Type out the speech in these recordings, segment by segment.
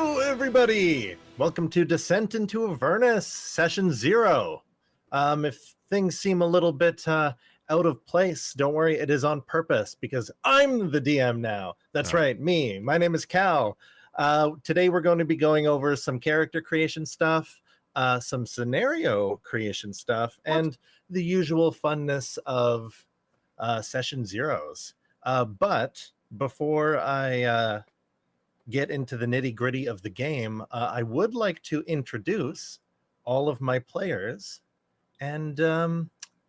Hello, everybody! Welcome to Descent into Avernus, Session 0. If things seem a little bit out of place, don't worry, it is on purpose, because I'm the DM now. That's right, me. My name is Cal. Today we're going to be going over some character creation stuff, some scenario creation stuff, and the usual funness of Session Zeros. But before I get into the nitty-gritty of the game, I would like to introduce all of my players and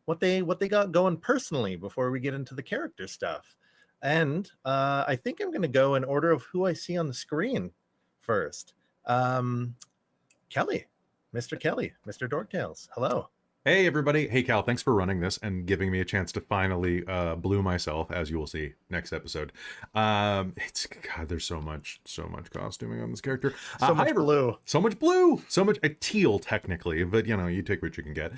what they got going personally before we get into the character stuff. And I think I'm going to go in order of who I see on the screen first. Kelly, Mr. Kelly, Mr. Dorktails, hello. Hey everybody. Hey Cal, thanks for running this and giving me a chance to finally blue myself, as you will see next episode. It's God, there's so much costuming on this character. So much blue. So much blue. So much teal technically, but you know, you take what you can get.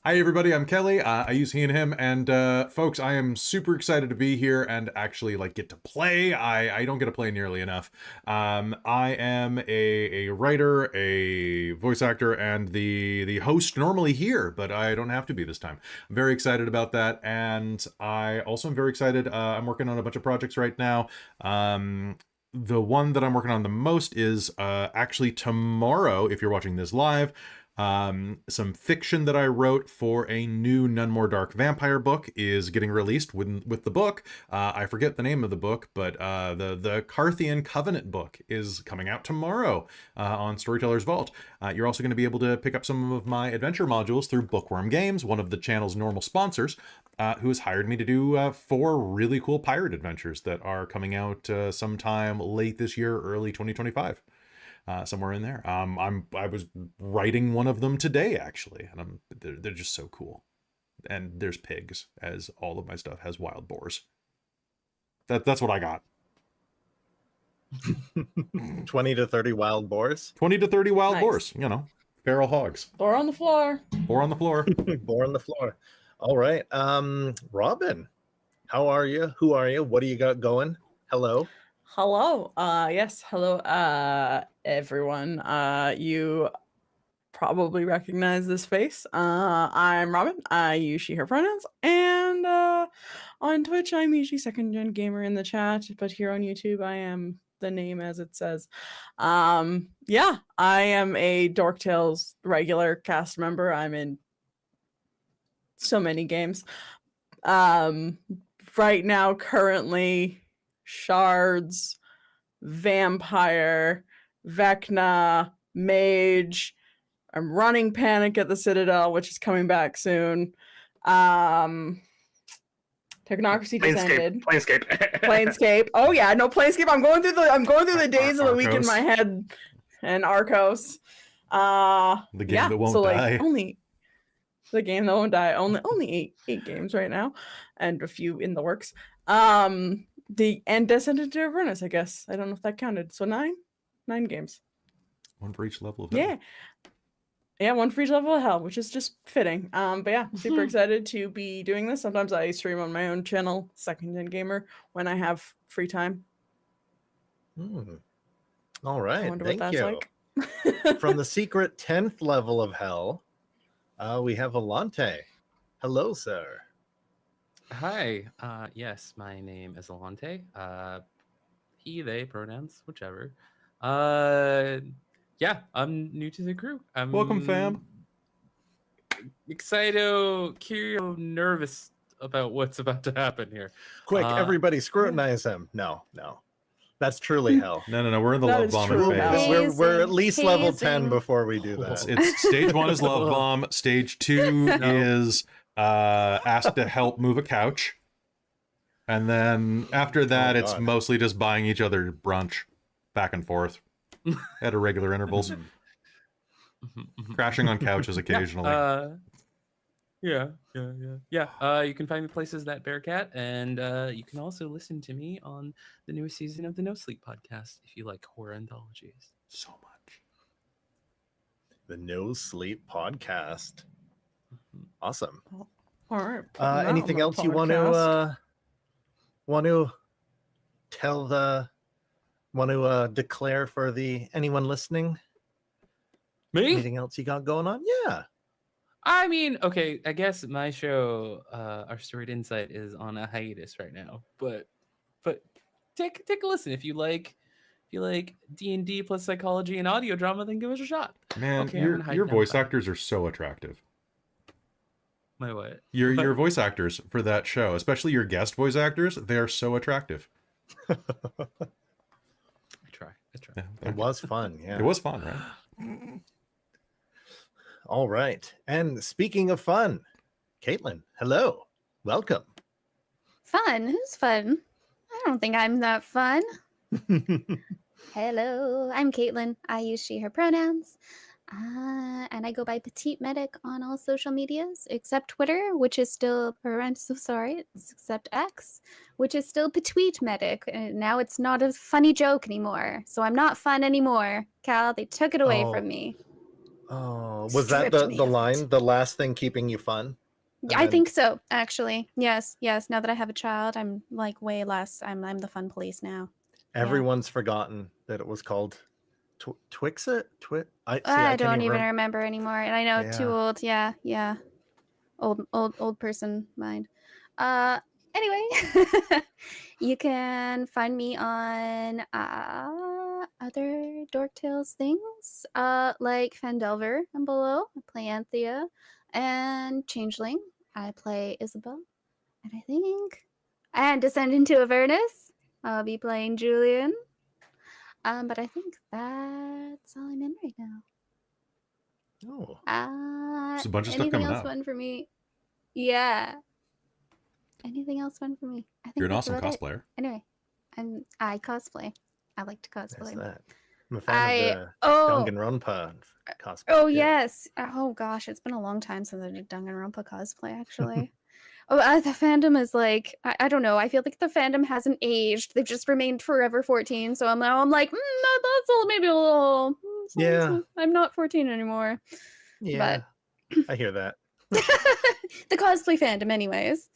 Hi everybody, I'm Kelly. I use he and him, and folks, I am super excited to be here and actually like get to play. I don't get to play nearly enough. I am a writer, a voice actor, and the host normally here, but I don't have to be this time. I'm very excited about that, and I also am very excited. I'm working on a bunch of projects right now. The one that I'm working on the most is actually tomorrow, if you're watching this live. Some fiction that I wrote for a new None More Dark vampire book is getting released with the book. I forget the name of the book, but the Carthian Covenant book is coming out tomorrow on Storyteller's Vault. You're also going to be able to pick up some of my adventure modules through Bookworm Games, one of the channel's normal sponsors, who has hired me to do 4 really cool pirate adventures that are coming out sometime late this year, early 2025. Somewhere in there. I was writing one of them today actually, and they're just so cool. And there's pigs, as all of my stuff has wild boars. That's what I got. 20 to 30 wild boars. 20 to 30 wild boars. You know, feral hogs. Boar on the floor. Boar on the floor. Boar on the floor. All right. Robin, how are you? Who are you? What do you got going? Hello. Hello. Yes. Hello, everyone. You probably recognize this face. I'm Robin. I use she, her pronouns. And on Twitch, I'm usually second gen gamer in the chat. But here on YouTube, I am the name as it says. Yeah, I am a Dorktails regular cast member. I'm in so many games. Right now, currently... Shards, Vampire, Vecna, Mage. I'm running Panic at the Citadel, which is coming back soon. Technocracy Descended. Planescape. Oh yeah, no Planescape. I'm going through the days of the week in my head. And Arcos. The game that won't die. Only the game that won't die. Only eight games right now, and a few in the works. And Descent into Avernus, I guess. I don't know if that counted. So 9 games. 1 for each level of hell. Yeah, 1 for each level of hell, which is just fitting. But yeah, super excited to be doing this. Sometimes I stream on my own channel, Second Gen Gamer, when I have free time. All right, I wonder thank what that's you. like. From the secret 10th level of hell, we have Allonté. Hello, sir. Hi, yes, my name is Allonté. He, they, pronouns, whichever. Yeah, I'm new to the crew. Welcome, fam. Excited, curious, nervous about what's about to happen here. Quick, everybody scrutinize him. No. That's truly hell. No, we're in the love bombing phase. We're at least level 10 before we do that. It's stage 1 is love bomb, stage 2 is... asked to help move a couch, and then after that it's mostly just buying each other brunch back and forth at irregular intervals. Crashing on couches occasionally. Yeah. You can find me places that Barakat, and you can also listen to me on the newest season of the No Sleep podcast if you like horror anthologies so much. The No Sleep podcast. Awesome. All right. Anything else you want to tell the Want to declare for anyone listening? Me? Anything else you got going on? Yeah. I mean, okay, I guess my show, Our Storied Insight, is on a hiatus right now. But take a listen. If you like D&D plus psychology and audio drama, then give us a shot. Man, Okay, I'm gonna hide your down voice side. actors are so attractive. My what? Your voice actors for that show, especially your guest voice actors, they are so attractive. I try. Yeah, It was fun. Yeah. It was fun, right? All right. And speaking of fun, Caitlan, hello. Welcome. Fun? Who's fun? I don't think I'm that fun. Hello, I'm Caitlan. I use she, her pronouns. And I go by Petite Medic on all social medias, except Twitter, which is still, or I'm so sorry, it's except X, which is still Petite Medic. Now it's not a funny joke anymore. So I'm not fun anymore. Cal, they took it away from me. Oh, was that Stripped me the of it. line, the last thing keeping you fun? I think so, actually. Yes. Now that I have a child, I'm like way less. I'm the fun police now. Everyone's forgotten that it was called Twixit? I don't even remember anymore, and I know too Yeah. old. Yeah. Old person mind. Anyway, you can find me on other Dork Tales things, like Fandelver and below. I play Anthea, and Changeling. I play Isabel, and Descend into Avernus. I'll be playing Julian. But I think that's all I'm in right now. Oh. There's a bunch of stuff anything coming else up. fun for me? Yeah. Anything else fun for me? I think You're an that's awesome about it. cosplayer. Anyway, I cosplay. I like to That's cosplay. that. I'm a fan of the Danganronpa cosplay. Oh too. yes. Oh gosh, it's been a long time since I did Danganronpa cosplay. Actually. The fandom is like I don't know. I feel like the fandom hasn't aged. They've just remained forever 14. So I'm like, that's all maybe a little. Yeah. I'm not 14 anymore. Yeah. I hear that. The cosplay fandom, anyways.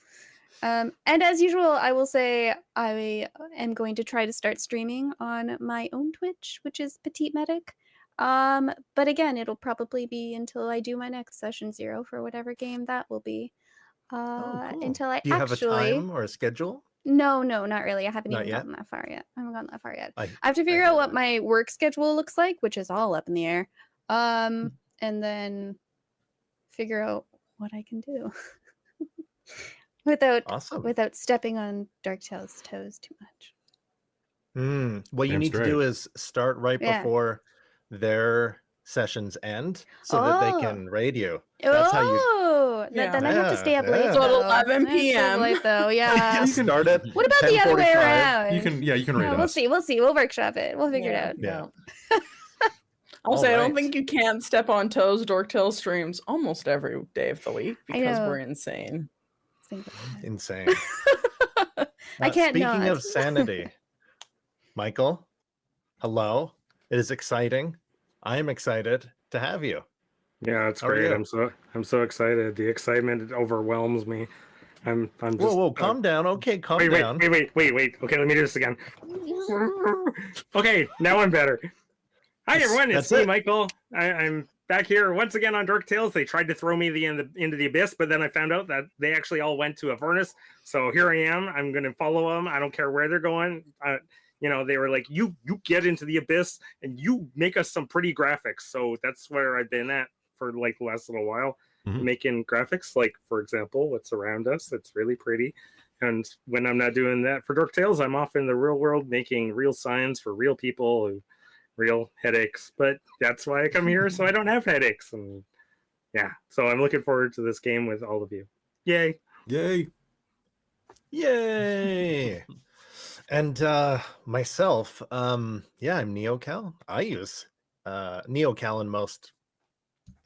And as usual, I will say I am going to try to start streaming on my own Twitch, which is Petite Medic. But again, it'll probably be until I do my next session 0 for whatever game that will be. Cool. Until I Do you have a time or a schedule? No, not really. I haven't Not even yet? gotten that far yet. I haven't gotten that far yet. I have to figure hear out what that. my work schedule looks like, which is all up in the air. And then figure out what I can do Awesome. without stepping on Dark Tale's toes too much. What you Damn need to straight. do is start right before their sessions end so that they can raid you. That's how you Then I have to stay up late. Yeah. So at though. 11 I have to stay up p.m. late, though. Yeah. You can- start it. What about the other way 10:45. around? You can rate We'll us. see. We'll workshop it. We'll figure it out. Yeah. I'll say I don't Alright. think you can step on toes. Dork Tales streams almost every day of the week I because know. we're insane. Insane. I can't Speaking not. of sanity, Michael, hello. It is exciting. I am excited to have you. Yeah, it's How are great. you? I'm so excited. The excitement overwhelms me. I'm just Whoa, calm down. Okay, calm down. wait. Okay, let me do this again. Okay, now I'm better. Hi everyone, it's That's me, it. Michael. I'm back here once again on Dark Tales. They tried to throw me into the abyss, but then I found out that they actually all went to Avernus. So here I am. I'm going to follow them. I don't care where they're going. They were like, you get into the abyss and you make us some pretty graphics. So that's where I've been at for like the last little while, making graphics. Like, for example, what's around us. It's really pretty. And when I'm not doing that for Dark Tales, I'm off in the real world making real signs for real people and real headaches. But that's why I come here, so I don't have headaches. And yeah, so I'm looking forward to this game with all of you. Yay. Yay. Yay. And myself, I'm NeoCal. I use NeoCal in most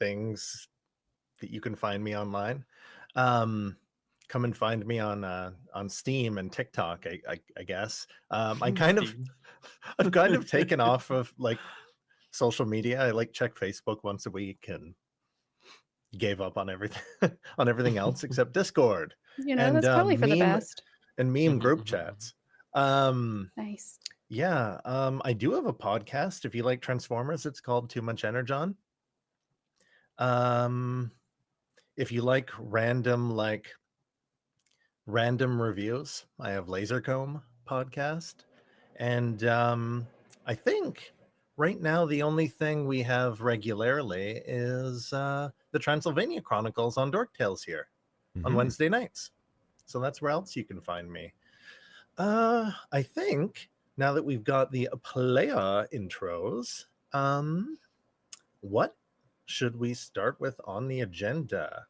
things that you can find me online. Come and find me on Steam and TikTok, I guess. I've kind of taken off of like social media. I like check Facebook once a week and gave up on everything on everything else except Discord. That's probably for the best. And meme group chats. Nice. Yeah, I do have a podcast. If you like Transformers, it's called Too Much Energon. If you like random reviews, I have Lasercomb podcast. And I think right now the only thing we have regularly is the Transylvania Chronicles on Dork Tales here on Mhm. Wednesday nights. So that's where else you can find me. I think now that we've got the player intros, what should we start with on the agenda?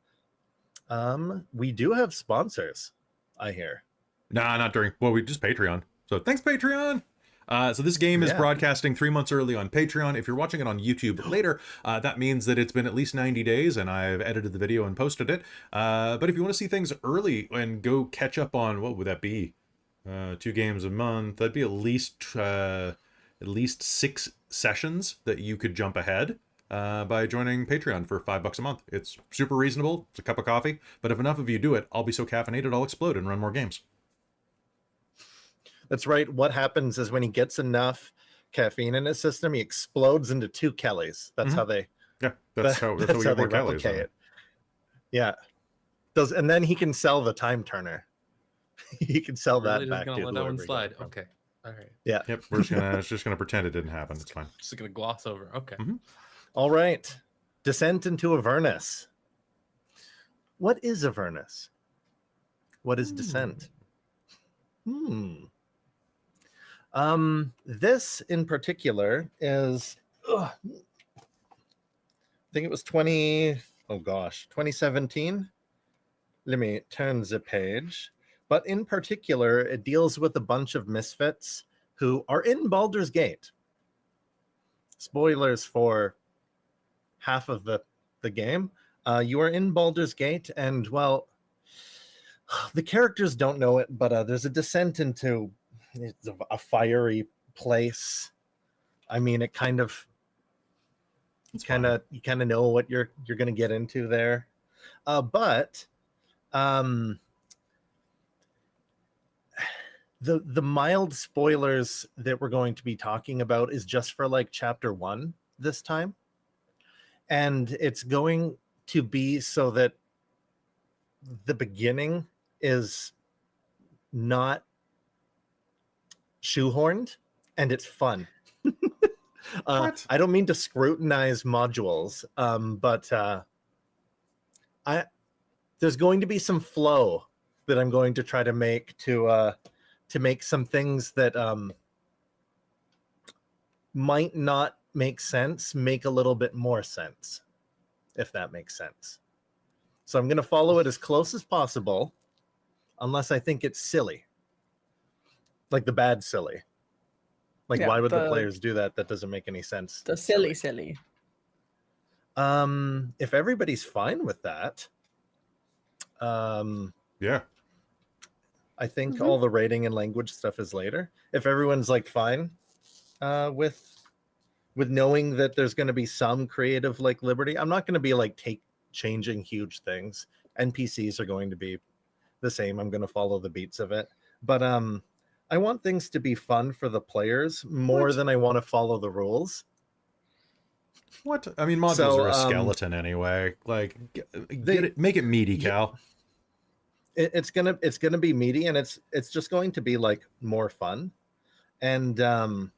We do have sponsors, I hear. Nah, not during. Well, we just Patreon. So thanks, Patreon. So this game is Yeah. broadcasting 3 months early on Patreon. If you're watching it on YouTube later, that means that it's been at least 90 days and I've edited the video and posted it. But if you want to see things early and go catch up on, what would that be? 2 games a month. That'd be at least 6 sessions that you could jump ahead by joining Patreon for $5 a month. It's super reasonable. It's a cup of coffee. But if enough of you do it, I'll be so caffeinated I'll explode and run more games. That's right. What happens is when he gets enough caffeine in his system, he explodes into 2 Kellys. That's how they Yeah, that's how we that's how get they more calories. replicate it. Yeah. And then he can sell the time turner. He can sell Really that just back gonna to let that one whoever he got slide. it from. Okay. All right. Yeah. Yep, we're just gonna pretend it didn't happen. It's fine. Just gonna gloss over. Okay. All right. Descent into Avernus. What is Avernus? What is Descent? This in particular is I think it was 2017. Let me turn the page. But in particular, it deals with a bunch of misfits who are in Baldur's Gate. Spoilers for half of the game. You are in Baldur's Gate, and well, the characters don't know it, but there's a descent into a fiery place. I mean, it kind of you kind of know what you're going to get into there. But the mild spoilers that we're going to be talking about is just for like chapter 1 this time. And it's going to be so that the beginning is not shoehorned and it's fun. I don't mean to scrutinize modules, but there's going to be some flow that I'm going to try to make to make some things that might not make sense make a little bit more sense, if that makes sense. So I'm going to follow it as close as possible, unless I think it's silly, like the bad silly. Like, why would the players do that? That doesn't make any sense. The silly. If everybody's fine with that, Yeah. I think all the rating and language stuff is later. If everyone's like fine with knowing that there's going to be some creative like liberty, I'm not going to be like changing huge things. NPCs are going to be the same. I'm going to follow the beats of it, but I want things to be fun for the players more than I want to follow the rules. What? I mean, modules are a skeleton anyway. Like, make it meaty, Cal. It's gonna be meaty, and it's just going to be like more fun. And I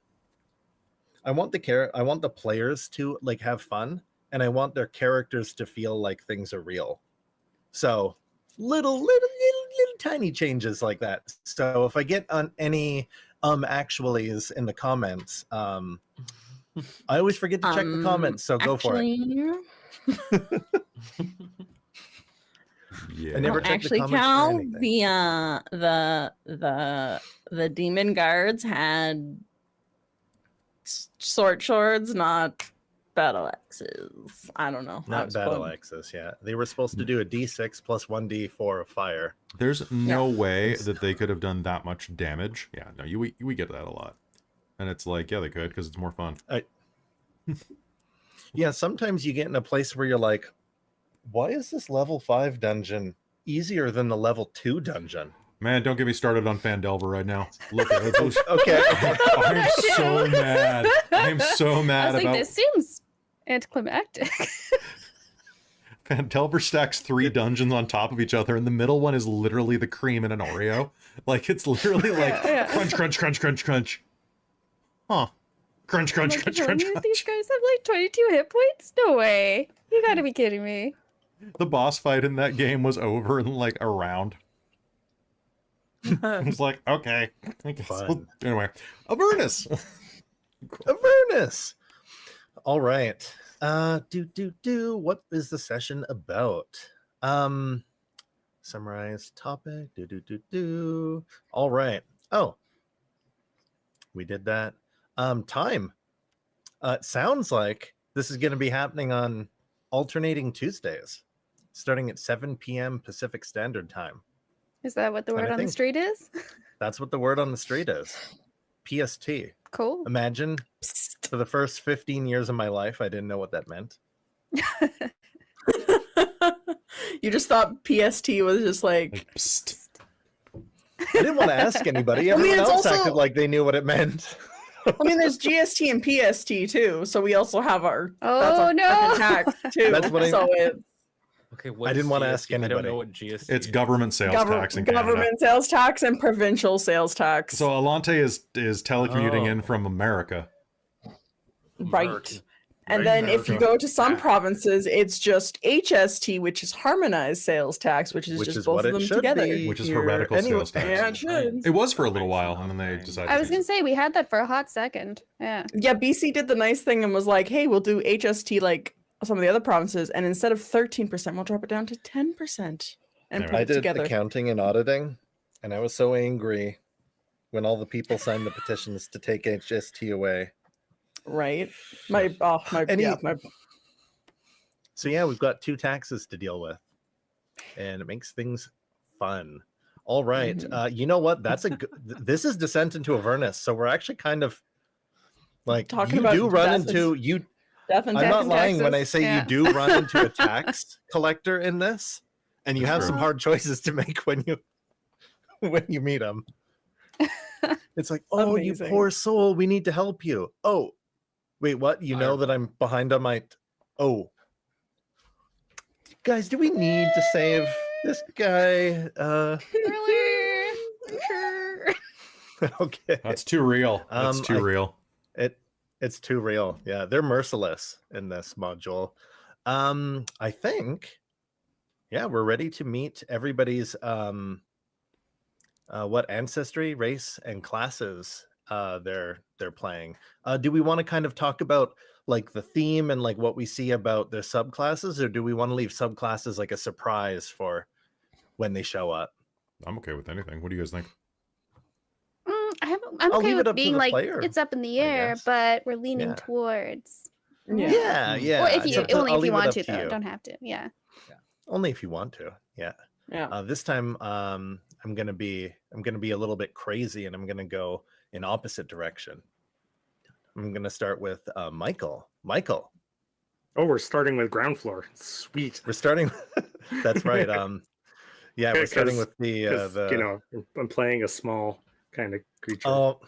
want the players to like have fun, and I want their characters to feel like things are real. So little tiny changes like that. So if I get on any actuallys in the comments, I always forget to check the comments, so go for it. Yeah. I never check the comments Cal, for anything. the demon guards had short swords, not battle axes. I don't know. Not battle axes, yeah. They were supposed to do a d6 plus 1d4 of fire. There's no way that they could have done that much damage. Yeah, no, we get that a lot. And it's like, yeah, they could, because it's more fun. Yeah, sometimes you get in a place where you're like, why is this level 5 dungeon easier than the level 2 dungeon? Man, don't get me started on Fandelver right now. Look at it. Okay. I'm so mad. I'm so I mad was like, about this seems anticlimactic. Fandelver stacks 3 dungeons on top of each other, and the middle one is literally the cream in an Oreo. Like, it's literally like Yeah. crunch, crunch, crunch, crunch, crunch. Huh. Crunch, crunch, Like, crunch, you're telling crunch, me that crunch. these guys have like 22 hit points? No way. You gotta be kidding me. The boss fight in that game was over in like a round. I was like, okay. I guess Fun. Anyway, Avernus. Avernus. All right. What is the session about? Summarize topic. All right. Oh, we did that. Time. It sounds like this is going to be happening on alternating Tuesdays, starting at 7 p.m. Pacific Standard Time. Is that what the And word I on the think- street is? That's what the word on the street is. PST. Cool. Imagine for the first 15 years of my life, I didn't know what that meant. You just thought PST was just like Like, psst. I didn't want to ask anybody. I mean, Everyone it's else also- acted like they knew what it meant. I mean, there's GST and PST too, so we also have our Oh, no. frickin' tax too. That's what I- so it's Okay, I didn't wanna ask GST? I don't anybody. know what GST It's is. government sales tax in Canada. government sales tax and provincial sales tax. So Allonté is telecommuting in Oh. from America. right. Merc. And Very then if you American. go to some provinces, it's just HST, which is harmonized sales tax, which is Which just is both what of it them should together. be. Which is here. heretical Anyway- sales tax. Yeah, it should. It was for a little while, and then they decided. I was to gonna say we had that for a hot second. Yeah. Yeah, BC did the nice thing and was like, hey, we'll do HST like some of the other provinces, and instead of 13%, we'll drop it down to 10% and There put we I it did together. accounting and auditing, and I was so angry when all the people signed the petitions to take HST away. Right? Any- My So yeah, we've got 2 taxes to deal with, and it makes things fun. All right, Mhm. you know what? That's a this is Descent into Avernus, so we're actually kind of like Talking you about do run death into and- you. death and I'm tax not and lying when I taxes. say Yeah. you do run into a tax collector in this, and you have some true. hard choices to make when you meet him. It's like, oh, Amazing. you poor soul, we need to help you. Oh, wait, what? You know that I'm behind on my. Oh, guys, do we need to save this guy? Really? Sure. Okay, That's too real. That's too I- real. it's too real. Yeah, they're merciless in this module. I think, yeah, we're ready to meet everybody's what ancestry, race, and classes they're playing. Do we want to kind of talk about like the theme and like what we see about their subclasses, or do we want to leave subclasses like a surprise for when they show up? I'm okay with anything. What do you guys think? I'm I'll okay leave it with up to being the like player, it's up in the I air, guess. but we're leaning Yeah. towards. Yeah, yeah. Or if it's you up to- only I'll if you leave it want up to, though. you. Don't have to. Yeah. Only if you want to. Yeah. Yeah. This time, I'm gonna be a little bit crazy, and I'm gonna go in opposite direction. I'm gonna start with Michael. Michael, Oh, we're starting with ground floor. Sweet. we're starting. That's right. Yeah, we're starting with the 'Cause, you know, I'm playing a small kind of creature. Oh,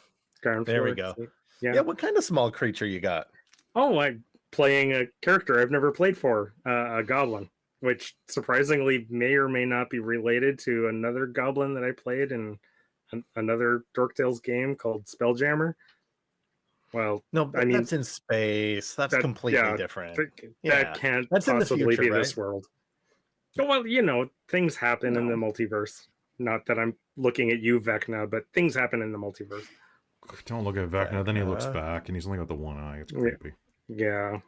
ground there we floor. go. So, yeah. What kind of small creature you got? Oh, I'm playing a character I've never played for, a goblin, which surprisingly may or may not be related to another goblin that I played in another Dork Tales game called Spelljammer. Well, No, but I mean, that's in space. That's that- completely yeah, different. Yeah, Yeah, that can't that's in the possibly future, be this world. Oh, well, you know, things happen in the multiverse. Not that I'm looking at you, Vecna, but things happen in the multiverse. Don't look at Vecna. Then he looks Vecna. back, and he's only got the one eye. It's Yeah. creepy. Yeah.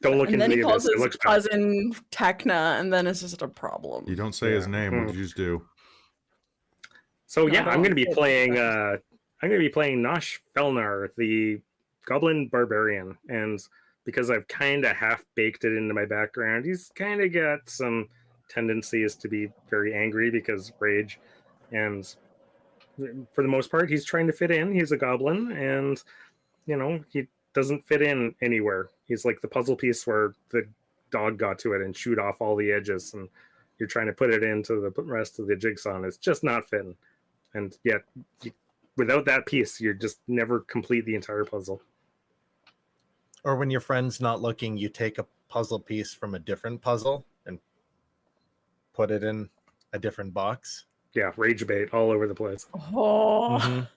Don't look And into then he the calls abyss. It his looks bad. cousin Techna, and then it's just a problem. You don't say his Yeah. name. What did you just do? So No, yeah, I'm don't going to be say playing. that. I'm going to be playing Nosh Felnar, the Goblin Barbarian, and because I've kind of half baked it into my background, he's kind of got some tendencies to be very angry because rage, and for the most part, he's trying to fit in. He's a goblin, and you know he doesn't fit in anywhere. He's like the puzzle piece where the dog got to it and chewed off all the edges, and you're trying to put it into the rest of the jigsaw, and it's just not fitting. And yet, without that piece, you're just never complete the entire puzzle. Or when your friend's not looking, you take a puzzle piece from a different puzzle and put it in a different box. Yeah, rage bait all over the place. Oh, Mhm.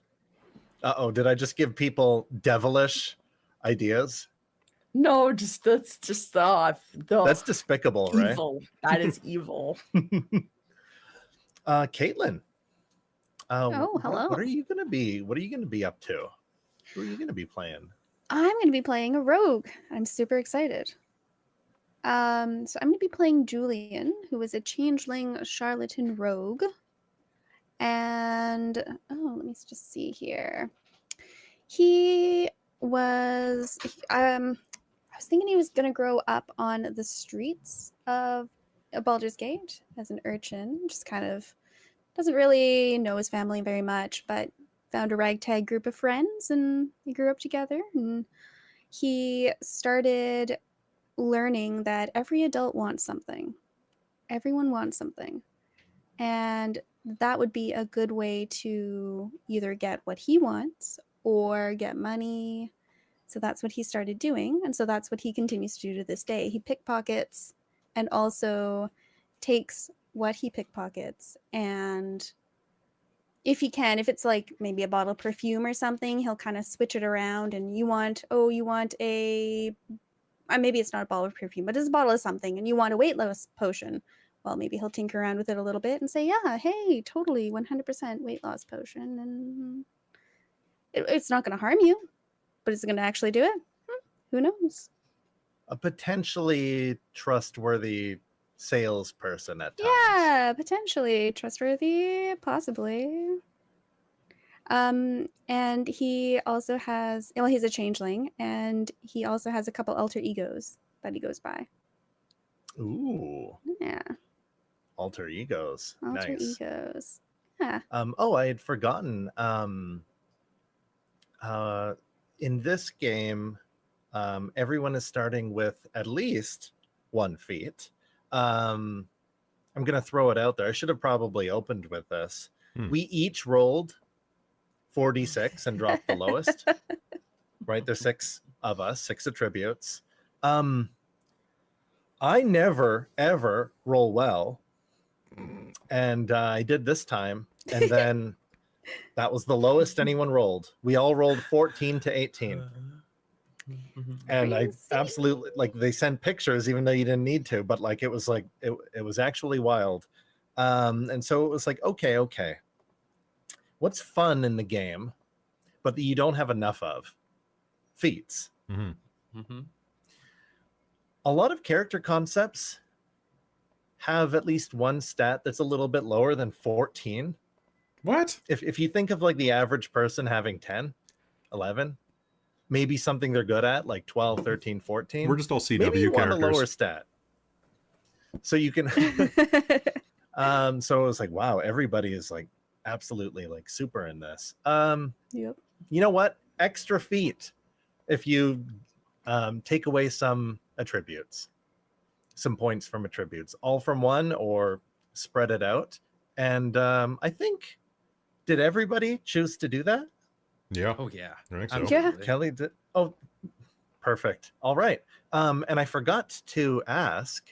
Uh-oh, did I just give people devilish ideas? no, that's just That's despicable, right? evil. That is evil. Caitlan. Oh, hello. What are you gonna be up to? Who are you gonna be playing? I'm going to be playing a rogue. I'm super excited. So I'm going to be playing Julian, who is a changeling charlatan rogue. And let me just see here. He was I was thinking he was going to grow up on the streets of Baldur's Gate as an urchin, just kind of doesn't really know his family very much, but found a ragtag group of friends and they grew up together. And he started learning that every adult wants something. Everyone wants something. And that would be a good way to either get what he wants or get money. So that's what he started doing. And so that's what he continues to do to this day. He pickpockets and also takes what he pickpockets, and if he can, if it's like maybe a bottle of perfume or something, he'll kind of switch it around, and you want a maybe it's not a bottle of perfume, but it's a bottle of something, and you want a weight loss potion. Well, maybe he'll tinker around with it a little bit and say, yeah, hey, totally 100% weight loss potion, and it's not going to harm you, but is it going to actually do it? Who knows? A potentially trustworthy salesperson at times. Yeah, potentially trustworthy, possibly. And he also has, well, he's a changeling, and he also has a couple alter egos that he goes by. Ooh, Yeah, alter egos. alter Nice. egos. Yeah. I had forgotten. In this game, everyone is starting with at least 1 feat. I'm gonna throw it out there. I should have probably opened with this. We each rolled 4d6 and dropped the lowest. Right, there's 6 of us, 6 attributes. I never ever roll well, and I did this time, and then that was the lowest anyone rolled. We all rolled 14 to 18. And I Crazy. absolutely, like, they sent pictures even though you didn't need to, but like it was actually wild. And so it was like, okay, what's fun in the game but that you don't have enough of? Feats. A lot of character concepts have at least one stat that's a little bit lower than 14. What? If you think of like the average person having 10, 11, maybe something they're good at, like 12, 13, 14. We're just all CW Maybe you want a characters. lower stat. So you can so it was like, wow, everybody is like absolutely like super in this. Yep. You know what? Extra feat if you take away some attributes, some points from attributes, all from one or spread it out. And I think, did everybody choose to do that? Yeah. Oh yeah. I think so. Absolutely. Kelly did. Oh, perfect. All right. And I forgot to ask.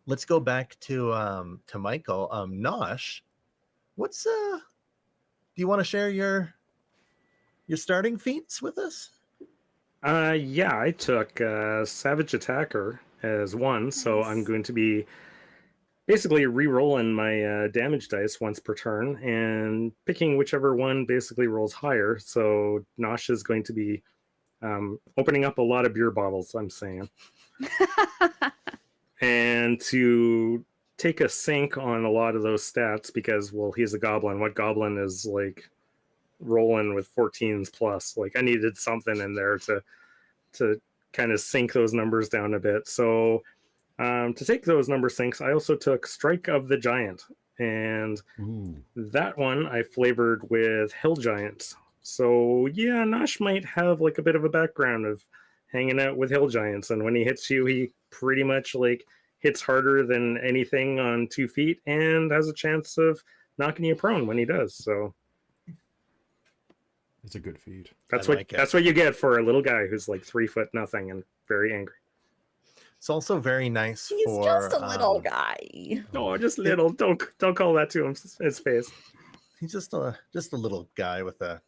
Let's go back to Michael. Nosh, what's do you want to share your starting feats with us? Yeah, I took Savage Attacker as one, so I'm Nice. going to be basically re-rolling my damage dice once per turn and picking whichever one basically rolls higher. So Nosh is going to be opening up a lot of beer bottles, I'm saying. And to take a sink on a lot of those stats because, well, he's a goblin. What goblin is like rolling with 14s plus? Like I needed something in there to kind of sink those numbers down a bit. So to take those number sinks, I also took Strike of the Giant, and that one I flavored with Hill Giants. So yeah, Nosh might have like a bit of a background of hanging out with Hill Giants, and when he hits you, he pretty much like hits harder than anything on 2 feet and has a chance of knocking you prone when he does. So It's a good feat. that's I what like it. that's what you get for a little guy who's like 3 foot nothing and very angry. It's also very nice He's for just a little guy. No, just little. Don't call that to him. His face. He's just a little guy with a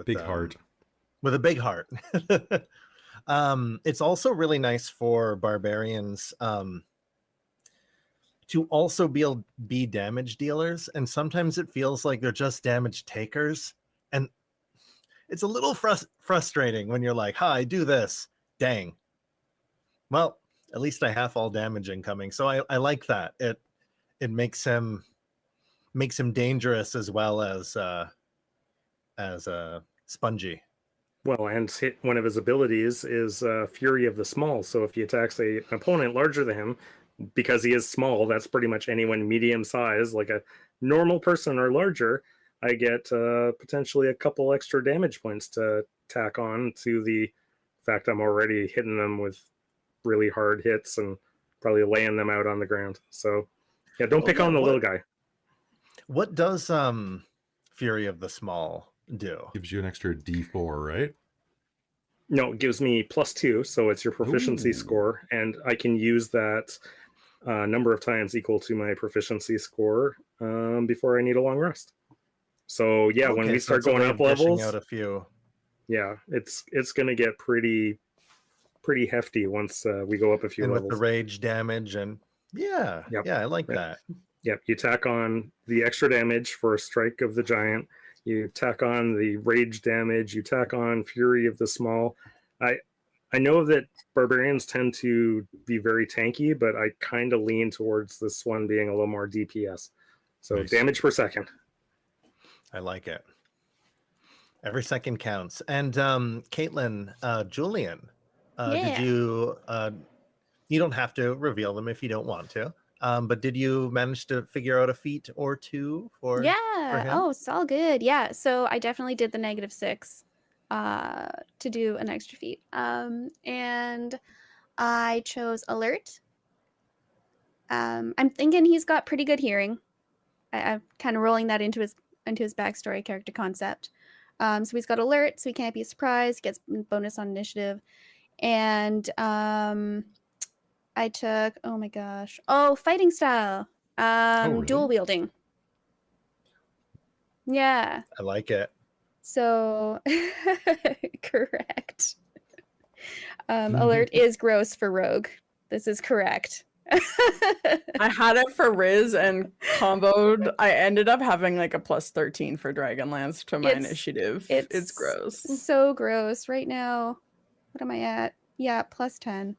Big heart. with a big heart. It's also really nice for barbarians to also be damage dealers, and sometimes it feels like they're just damage takers, and it's a little frustrating when you're like, "Hi, do this." Dang. Well, at least I have all damage incoming, so I like that. It makes him dangerous as well as spongy. Well, and one of his abilities is Fury of the Small. So if he attacks an opponent larger than him, because he is small, that's pretty much anyone medium size, like a normal person or larger, I get potentially a couple extra damage points to tack on to the fact I'm already hitting them with really hard hits and probably laying them out on the ground. So yeah, don't pick on the little guy. What does Fury of the Small do? Gives you an extra D4, right? No, it gives me +2, so it's your proficiency Ooh. score, and I can use that number of times equal to my proficiency score before I need a long rest. So yeah, when Okay, we so start it's a way going of up dishing levels, out a few. yeah, it's going to get pretty hefty once we go up a few And levels. with the rage damage, and yeah, Yep. I like Yep. that. Yep, you tack on the extra damage for Strike of the Giant. You tack on the rage damage. You tack on Fury of the Small. I know that barbarians tend to be very tanky, but I kind of lean towards this one being a little more DPS. So Nice. damage per second. I like it. Every second counts. And Caitlan, Julian, Yeah. did you? You don't have to reveal them if you don't want to. But did you manage to figure out a feat or two for? Yeah. him? Oh, it's all good. Yeah. So I definitely did the -6 to do an extra feat. And I chose Alert. I'm thinking he's got pretty good hearing. I'm kind of rolling that into his backstory character concept. So he's got Alert, so he can't be surprised. Gets bonus on initiative, and I took fighting style, really? dual wielding. Yeah. I like it. So correct. Alert is gross for rogue. This is correct. I had it for Riz and comboed. I ended up having like a +13 for Dragonlance to my initiative. It's gross. So gross. Right now, what am I at? Yeah, +10.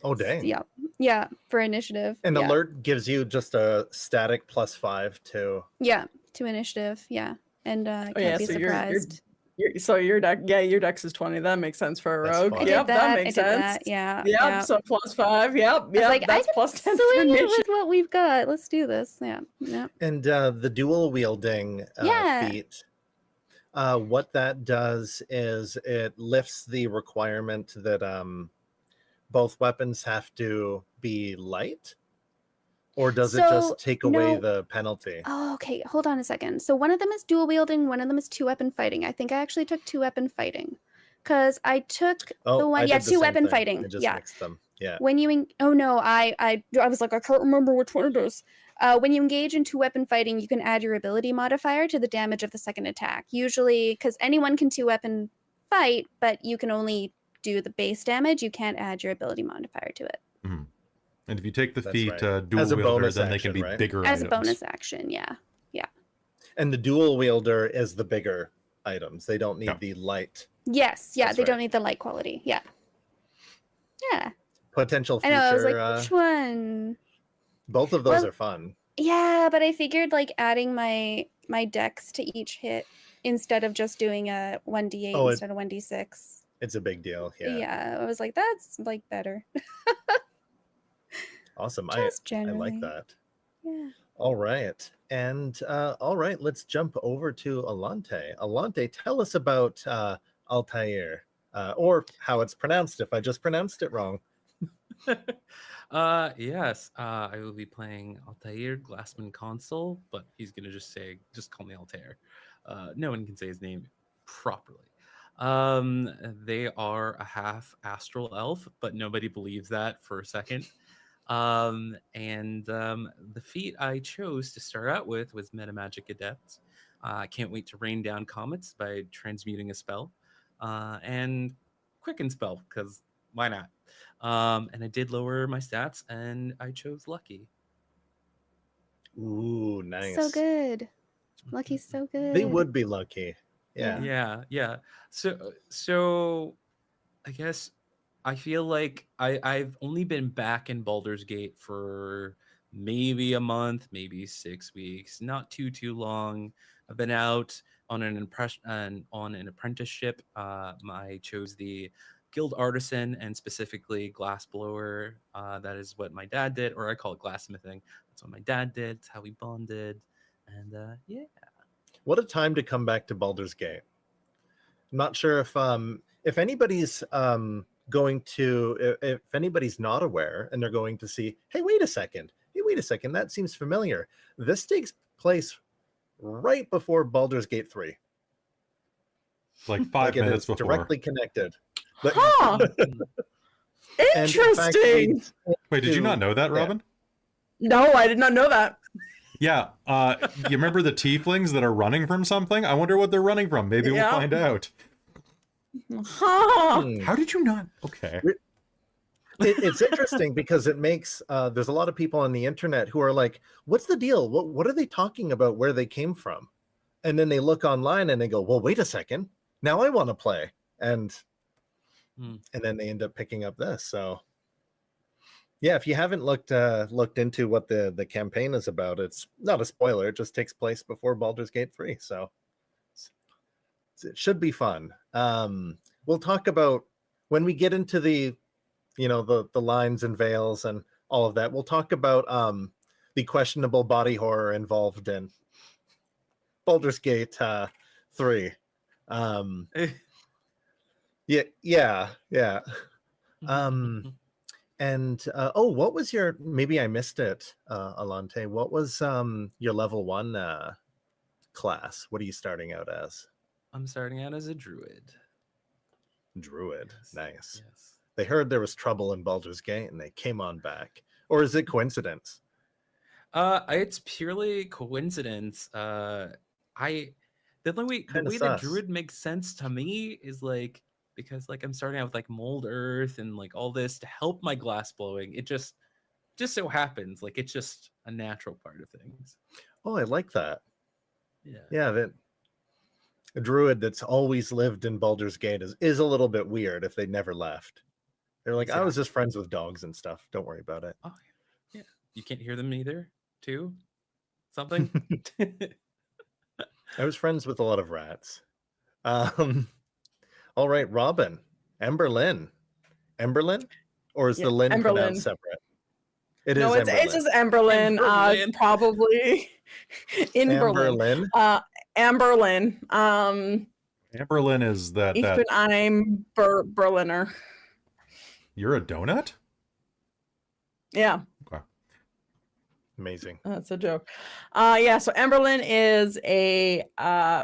Oh dang. Yeah. Yeah, for initiative. And yeah. Alert gives you just a static +5 to. Yeah, to initiative. Yeah. And can't be surprised. Your dex is 20. That makes sense for a That's rogue. fine. Yep, that makes I did sense. that. Yeah. Yep, yeah. so +5. Yep, I was like, that's I can +10 for swing it initiative. with what we've got. Let's do this. Yeah. Yeah. And the dual wielding Yeah. feat, what that does is it lifts the requirement that both weapons have to be light, or does it just So, take away no. the penalty? Oh, okay. Hold on a second. So one of them is dual wielding, one of them is 2-weapon fighting. I think I actually took 2-weapon fighting because I took the one. I Yeah, did the same 2-weapon thing. fighting. I just Yeah. mixed them. Yeah. When you I was like, I can't remember which one it is. When you engage in 2-weapon fighting, you can add your ability modifier to the damage of the second attack. Usually, because anyone can 2-weapon fight, but you can only do the base damage. You can't add your ability modifier to it. Mhm. And if you take the That's feat right. dual As a wielder, bonus then they action, can be right? bigger As a items. bonus action, yeah. And the dual wielder is the bigger items. They don't need Yeah. the light. Yes, yeah, That's they right. don't need the light quality. Yeah. Yeah. Potential I future. know, I was like, which one? Both of those Well, are fun. Yeah, but I figured like adding my dex to each hit instead of just doing a 1d8 Oh, instead of 1d6. It's a big deal. Yeah. Yeah, I was like, that's like better. Awesome. Just I generally. like that. Yeah. All right. And all right, let's jump over to Allonté. Allonté, tell us about Altair, or how it's pronounced if I just pronounced it wrong. Yes, I will be playing Altair Glassmon-Constel, but he's gonna just call me Altair. No one can say his name properly. They are a half astral elf, but nobody believes that for a second. The feat I chose to start out with was Metamagic Adept. I can't wait to rain down comets by transmuting a spell, and Quicken spell, because why not? And I did lower my stats, and I chose Lucky. Ooh, nice. So good. Lucky's so good. They would be lucky. Yeah. Yeah. So I guess I feel like I've only been back in Baldur's Gate for maybe a month, maybe 6 weeks, not too long. I've been out on an apprenticeship. I chose the Guild Artisan and specifically Glassblower. That is what my dad did, or I call it glassmithing. That's what my dad did. It's how we bonded, and yeah. What a time to come back to Baldur's Gate. I'm not sure if anybody's going to, if anybody's not aware and they're going to see, hey, wait a second, that seems familiar. This takes place right before Baldur's Gate 3. Like 5 minutes before. Directly connected. But, Huh. Interesting. Wait, did you not know that, Robin? No, I did not know that. Yeah. You remember the tieflings that are running from something? I wonder what they're running from. Maybe we'll find out. Huh. How did you not? Okay. It's interesting because it makes there's a lot of people on the internet who are like, what's the deal? What are they talking about where they came from? And then they look online and they go, well, wait a second. Now I want to play. And then they end up picking up this. So yeah, if you haven't looked into what the campaign is about, it's not a spoiler. It just takes place before Baldur's Gate 3. So it should be fun. We'll talk about when we get into the lines and veils and all of that. We'll talk about the questionable body horror involved in Baldur's Gate 3. Yeah. And what was your, maybe I missed it, Allonté, what was your level 1 class? What are you starting out as? I'm starting out as a druid. Druid, nice. Yes. They heard there was trouble in Baldur's Gate and they came on back. Or is it coincidence? It's purely coincidence. The way the druid makes sense to me is like, because like I'm starting out with like mold earth and like all this to help my glass blowing. It just so happens, like it's just a natural part of things. Oh, I like that. Yeah. That a druid that's always lived in Baldur's Gate is a little bit weird if they never left. They're like, I was just friends with dogs and stuff. Don't worry about it. Oh yeah. You can't hear them either, too? Something? I was friends with a lot of rats. All right, Robin. Emberlynn? Or is the Lynn Emberlynn. pronounced separate? It's just Emberlynn. Probably in Berlin. Emberlynn. Emberlynn is that. Ich bin ein Berliner. You're a donut? Yeah. Okay. Amazing. That's a joke. So Emberlynn is a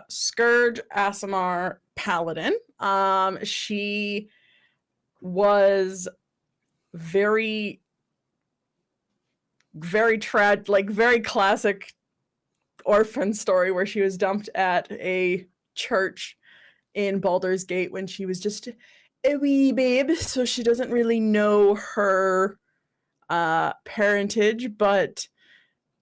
Scourge Aasimar paladin. She was very classic orphan story where she was dumped at a church in Baldur's Gate when she was just a wee babe, so she doesn't really know her parentage,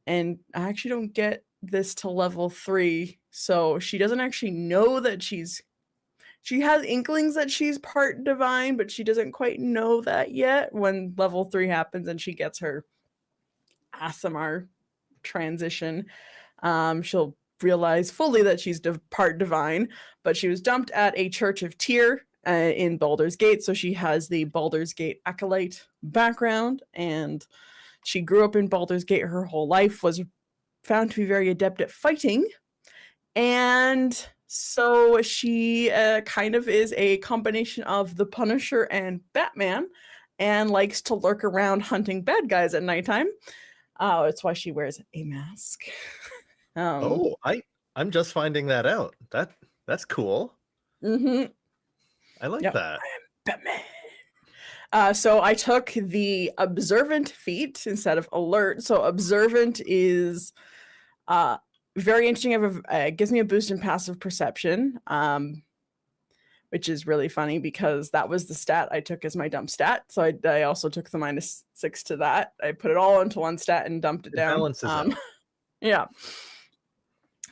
and I actually don't get this till level 3, so she doesn't actually know that she has inklings that she's part divine, but she doesn't quite know that yet. When level 3 happens and she gets her Aasimar transition, she'll realize fully that she's part divine, but she was dumped at a Church of Tyr in Baldur's Gate, so she has the Baldur's Gate acolyte background, and she grew up in Baldur's Gate her whole life, was found to be very adept at fighting, and so she kind of is a combination of the Punisher and Batman, and likes to lurk around hunting bad guys at nighttime. It's why she wears a mask. Oh, I'm just finding that out. That's cool. Mm-hmm. I like Yep. that. Batman. So I took the observant feat instead of alert. So observant is very interesting. It gives me a boost in passive perception, which is really funny because that was the stat I took as my dump stat. So I also took the -6 to that. I put it all into one stat and dumped it down. Balances out. Yeah.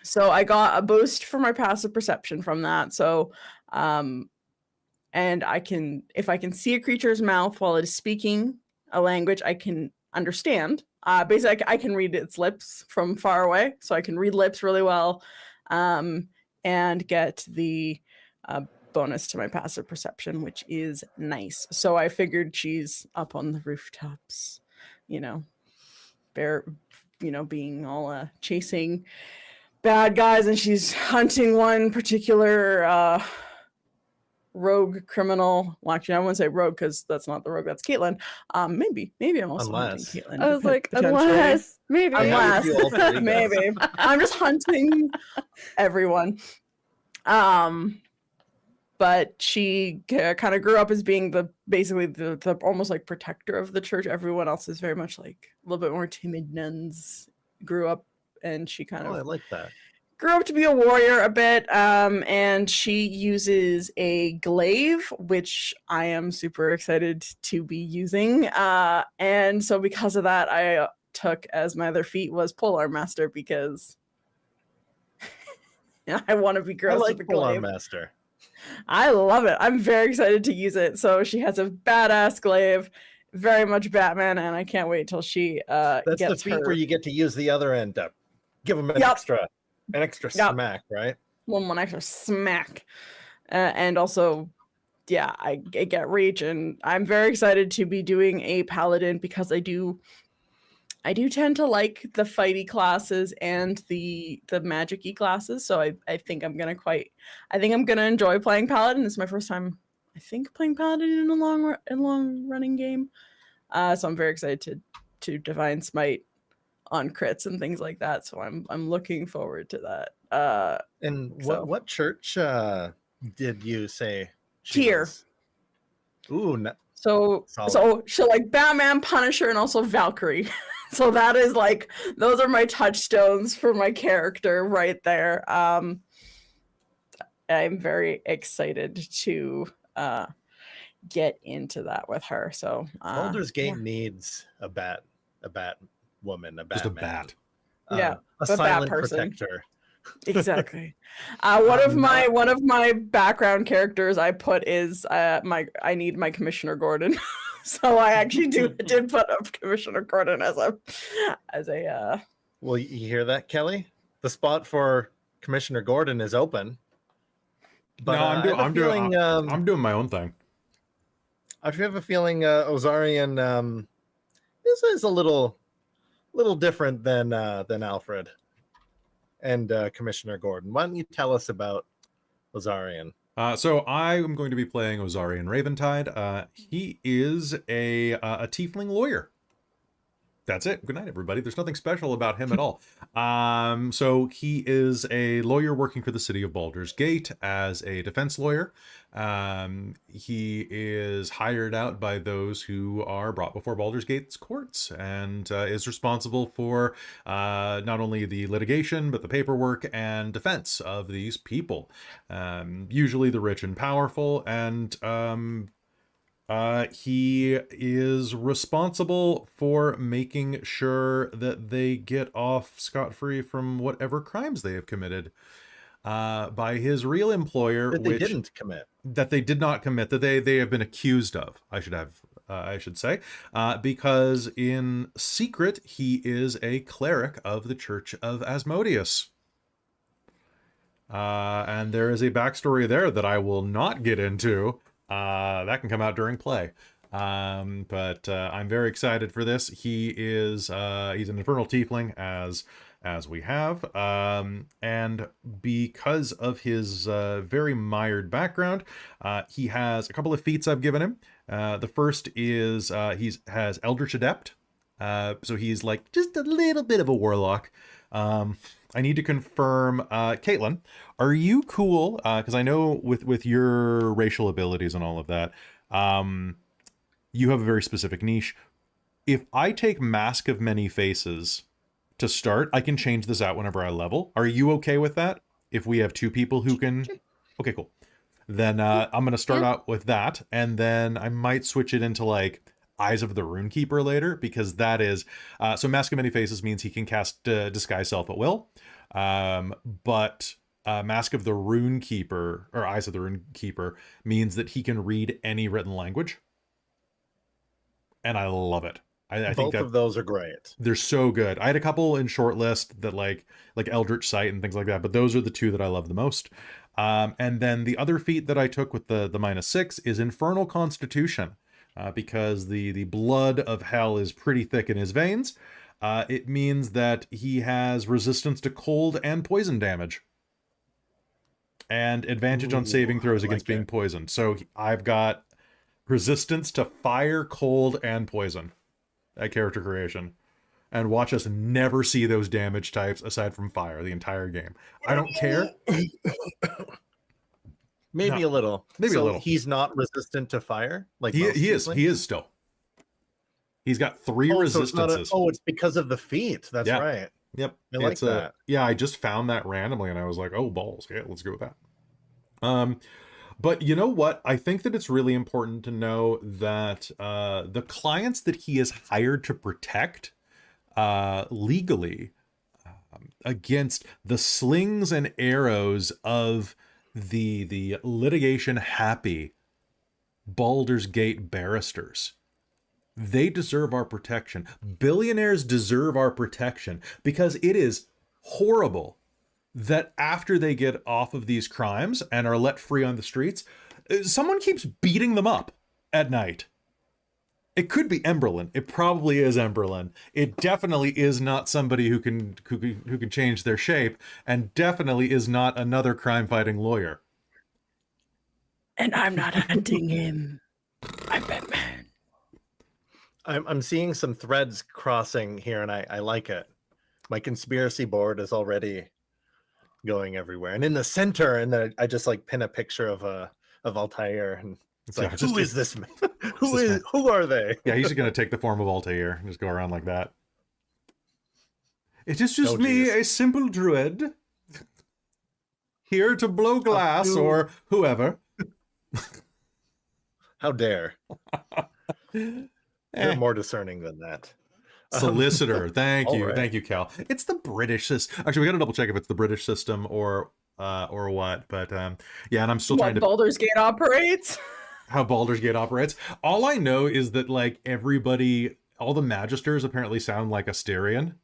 So I got a boost for my passive perception from that. So, and if I can see a creature's mouth while it is speaking a language I can understand. Basically, I can read its lips from far away, so I can read lips really well, and get the bonus to my passive perception, which is nice. So I figured she's up on the rooftops, being all chasing bad guys, and she's hunting one particular rogue criminal. Well, actually, I wouldn't say rogue because that's not the rogue, that's Caitlan. Maybe I'm also hunting Caitlan. I was like, potentially. maybe. Unless, maybe. I'm just hunting everyone. But she kind of grew up as being basically the almost like protector of the church. Everyone else is very much like a little bit more timid nuns. Grew up, and she kind of I like that. Grew up to be a warrior a bit, and she uses a glaive, which I am super excited to be using. And so because of that, I took as my other feat was Polearm Master because I want to be gross with the glaive. Polearm Master. I love it. I'm very excited to use it. So she has a badass glaive, very much Batman, and I can't wait till she That's gets the feat her... where you get to use the other end to give them an extra smack, right? One extra smack. And also, yeah, I get reach, and I'm very excited to be doing a paladin because I do tend to like the fighty classes and the magic-y classes. So I think I'm gonna enjoy playing paladin. This is my first time, I think, playing paladin in a long running game. So I'm very excited to Divine Smite on crits and things like that. So I'm looking forward to that. And what church did you say? Tyr. Ooh, so she'll like Batman, Punisher, and also Valkyrie. So that is like, those are my touchstones for my character right there. I'm very excited to get into that with her. So Baldur's Gate needs a bat woman, a Just a Batman. bat. Yeah, a bat silent person. protector. Exactly. One of my background characters I put is I need my Commissioner Gordon. So I actually did put up Commissioner Gordon as a Well, you hear that, Kelly? The spot for Commissioner Gordon is open. But No, I'm doing my own thing. I have a feeling Ozarian is a little different than Alfred and Commissioner Gordon. Why don't you tell us about Ozarian? So I am going to be playing Ozarian Raventide. He is a tiefling lawyer. That's it. Good night, everybody. There's nothing special about him at all. So he is a lawyer working for the city of Baldur's Gate as a defense lawyer. He is hired out by those who are brought before Baldur's Gate's courts and is responsible for not only the litigation, but the paperwork and defense of these people. Usually the rich and powerful, and he is responsible for making sure that they get off scot-free from whatever crimes they have committed by his real employer, That they didn't commit. That they did not commit, that they have been accused of, I should say, because in secret he is a cleric of the Church of Asmodeus. And there is a backstory there that I will not get into. That can come out during play. But I'm very excited for this. He is he's an infernal tiefling, as as we have. And because of his very mired background, he has a couple of feats I've given him. The first is he has Eldritch Adept. So he's like just a little bit of a warlock. I need to confirm, Caitlan, are you cool? Because I know with your racial abilities and all of that, you have a very specific niche. If I take Mask of Many Faces to start, I can change this out whenever I level. Are you okay with that? If we have two people who can... Sure. Okay, cool. Then I'm going to start out with that, and then I might switch it into, like, Eyes of the Runekeeper later, because that is... so Mask of Many Faces means he can cast Disguise Self at will, but Mask of the Runekeeper, or Eyes of the Runekeeper, means that he can read any written language. And I love it. I think Both of those are great. they're so good. I had a couple in shortlist that like Eldritch Sight and things like that, but those are the two that I love the most. And then the other feat that I took with the -6 is Infernal Constitution, because the blood of hell is pretty thick in his veins. It means that he has resistance to cold and poison damage, and advantage on saving throws I against like being it. poisoned. So I've got resistance to fire, cold, and poison at character creation. And watch us never see those damage types aside from fire the entire game. I don't care. Maybe No. a little. Maybe a So little. He's not resistant to fire? Like He most is. tieflings? He is still. He's got 3 Oh, so it's not resistances. it's because of the feet. That's Yeah. right. Yep. I like It's that. yeah, I just found that randomly and I was like, oh, balls. Yeah, let's go with that. But you know what? I think that it's really important to know that the clients that he is hired to protect legally against the slings and arrows of the litigation happy Baldur's Gate barristers, they deserve our protection. Billionaires deserve our protection, because it is horrible that after they get off of these crimes and are let free on the streets, someone keeps beating them up at night. It could be Emberlynn. It probably is Emberlynn. It definitely is not somebody who can change their shape, and definitely is not another crime-fighting lawyer. And I'm not hunting him. I'm Batman. I'm seeing some threads crossing here, and I like it. My conspiracy board is already going everywhere, and in the center, and I just like pin a picture of Altair, and it's Yeah, like, just- who is this man? this man? Who are they? Yeah, he's just going to take the form of Altair and just go around like that. It is just Oh, me, geez. a simple druid, here to blow glass, who- or whoever. How dare? You're Eh. more discerning than that. Solicitor. Thank you. alright. Thank you, Cal. It's the British system. Actually, we got to double check if it's the British system or what. But yeah, and I'm still trying What to Baldur's Gate operates? how Baldur's Gate operates. All I know is that like everybody, all the magisters apparently sound like Asterian.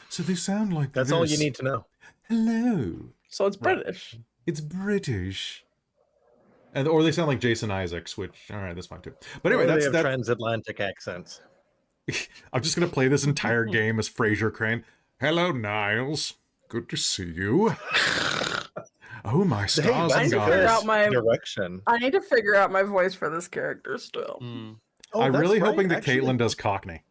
So they sound like That's all you this. need to know. Hello. So it's Right. British. It's British. And or they sound like Jason Isaacs, which all right, that's fine too. But anyway, Or they that's have that. transatlantic accents. I'm just gonna play this entire game as Fraser Crane. Hello, Niles. Good to see you. Oh my stars I and need to gods! figure out my- direction. I need to figure out my voice for this character still. Mm. Oh, I'm that's really right, hoping that actually. Caitlan does Cockney.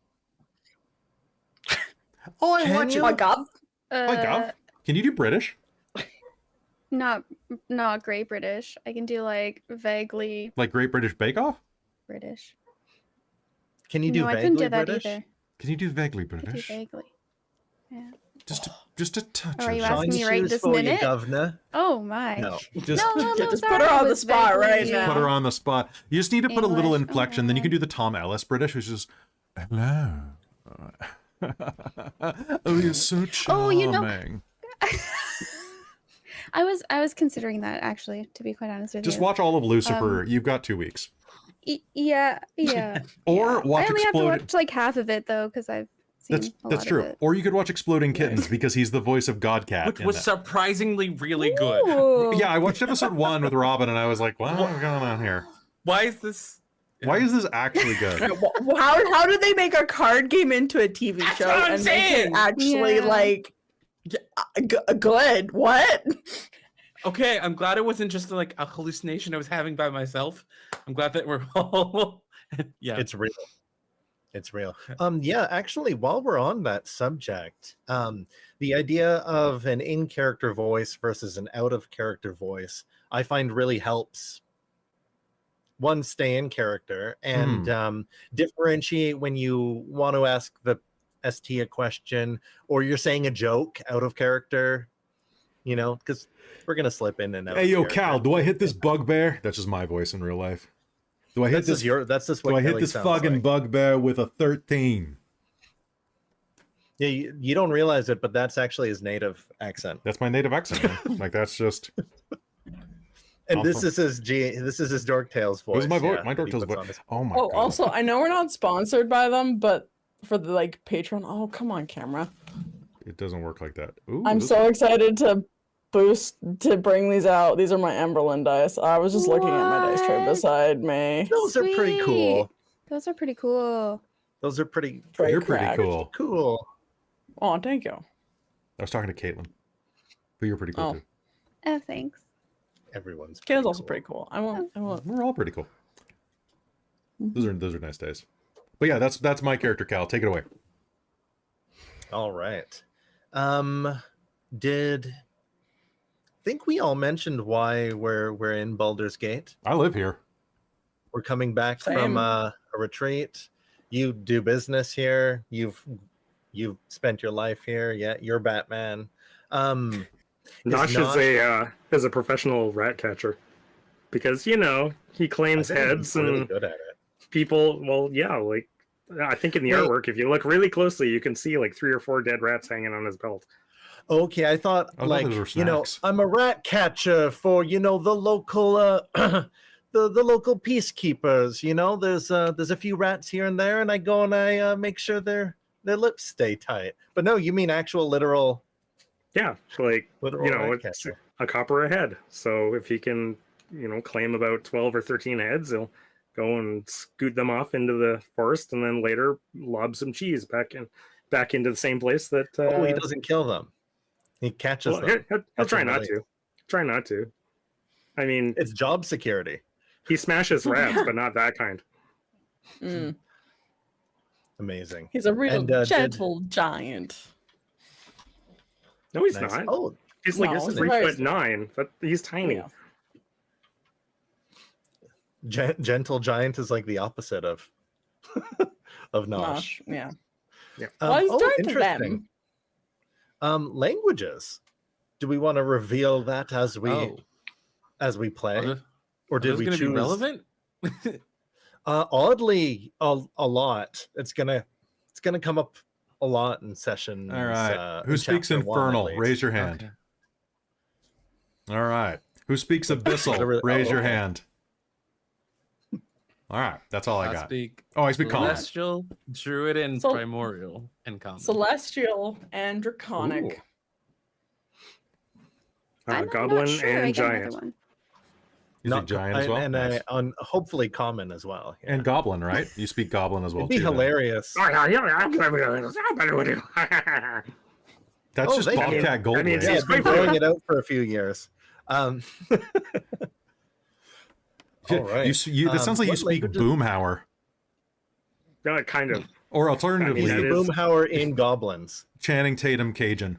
Oh, I Can want you? you. My God. My God. Can you do British? Not great British. I can do like vaguely Like Great British Bake Off? British. Can you do No, I vaguely couldn't do that British? either. Can you do vaguely I could do British? vaguely. Yeah. Just a touch. Are of you that. asking me right Shoes this for you, minute? governor. Oh my. No. Just No, Just sorry, put her I on the was spot right vaguely- now. put her on the spot. You just need to put a little English, inflection. Then you can alright. do the Tom Ellis British, which is hello. Oh, you're so charming. Oh, you know- I was considering that actually, to be quite honest with Just you. watch all of Lucifer. You've got 2 weeks. Yeah. Or yeah. watch I only have Explode. to watch like half of it though, because I've seen That's a lot true. of it. Or you could watch Exploding Kittens because he's the voice of Godcat. Which in was that. surprisingly really good. Ooh. Yeah, I watched episode 1 with Robin, and I was like, "What is going on here?" Why is this? Why is this actually good? How did they make a card game into a TV That's show what I'm and make saying. it actually Yeah. like good? What? Okay, I'm glad it wasn't just like a hallucination I was having by myself. I'm glad that we're all yeah. It's real. It's real. Yeah, actually, while we're on that subject, the idea of an in-character voice versus an out-of-character voice, I find really helps one stay in character and differentiate when you want to ask the ST a question or you're saying a joke out of character, you know, because we're gonna slip in and out. Hey, of yo, character. Cal, do I hit this bugbear? That's just my voice in real life. Do I hit That's this? that's just what Do I hit Kelly this sounds fucking like. bugbear with a 13? Yeah, you don't realize it, but that's actually his native accent. That's my native accent, man. Like that's just. And this Awesome. is his Dork Tales voice. This is my voice. yeah, My that Dork he Tales puts voice. on his- Oh my Oh, god. also, I know we're not sponsored by them, but for the like Patreon. Oh, come on, camera. It doesn't work like that. Ooh, I'm this- so excited to bring these out. These are my Emberlynn dice. I was just looking at my dice tray What? beside me. Those are pretty cool. Those are pretty cool. Those are pretty Very You're pretty cracked. cool. cool. Oh, thank you. I was talking to Caitlan, but you're pretty cool Oh. too. Oh, thanks. Everyone's Kayla's also cool. pretty cool. I want. We're all pretty cool. Those are nice days. But yeah, that's my character, Cal. Take it away. All right. Did think we all mentioned why we're in Baldur's Gate? I live here. We're coming back Same. from a retreat. You do business here. You've spent your life here. Yeah, you're Batman. Nosh is a professional rat catcher because he claims heads really and good at it. people. Well, yeah, like I think in the Wait. artwork, if you look really closely, you can see like 3 or 4 dead rats hanging on his belt. Okay, I thought I thought like those were snacks. I'm a rat catcher for the local the local peacekeepers. There's a few rats here and there, and I go and I make sure their lips stay tight. But no, you mean actual literal Yeah, like rat it's catcher. a copper a head. So if he can, claim about 12 or 13 heads, he'll go and scoot them off into the forest, and then later lob some cheese back into the same place that. He doesn't kill them. He catches Well, them. he'll That's try a not relief. to. Try not to. I mean, It's job security. he smashes rats, but not that kind. Mm. Amazing. He's a real And, did- gentle giant. No, he's Nice. not. Oh, He's like No, isn't he? 3'9". But he's tiny. Yeah. gentle giant is like the opposite of Nosh. Nosh, yeah. Yeah. Well, he's turned to interesting. them. Languages. Do we want to reveal that as we play, or Are did those we gonna choose? be relevant? Oddly, a lot. It's gonna come up a lot in sessions. All right. Who in speaks chapter one, at Infernal? least. Raise your hand. Okay. All right. Who speaks Abyssal? Whatever- Raise your okay. hand. All right. That's all I I got. speak Oh, I speak Common. Celestial, Druid, and So- Primordial, and Common. Celestial and Draconic. Ooh. I'm Goblin not sure. I and got another giant. one. You speak Giant as well? and Nice. on hopefully common as well. yeah. And Goblin, right? You speak Goblin as well. It'd be too, then. hilarious. That's That's Oh, just they- Bobcat Goldthwait. means Yeah, he's I've been my growing it out for a few years. All right. That sounds like you what speak languages- Boomhauer. Kind of. Or alternatively, He's that the is- Boomhauer in Goblins. Channing Tatum Cajun.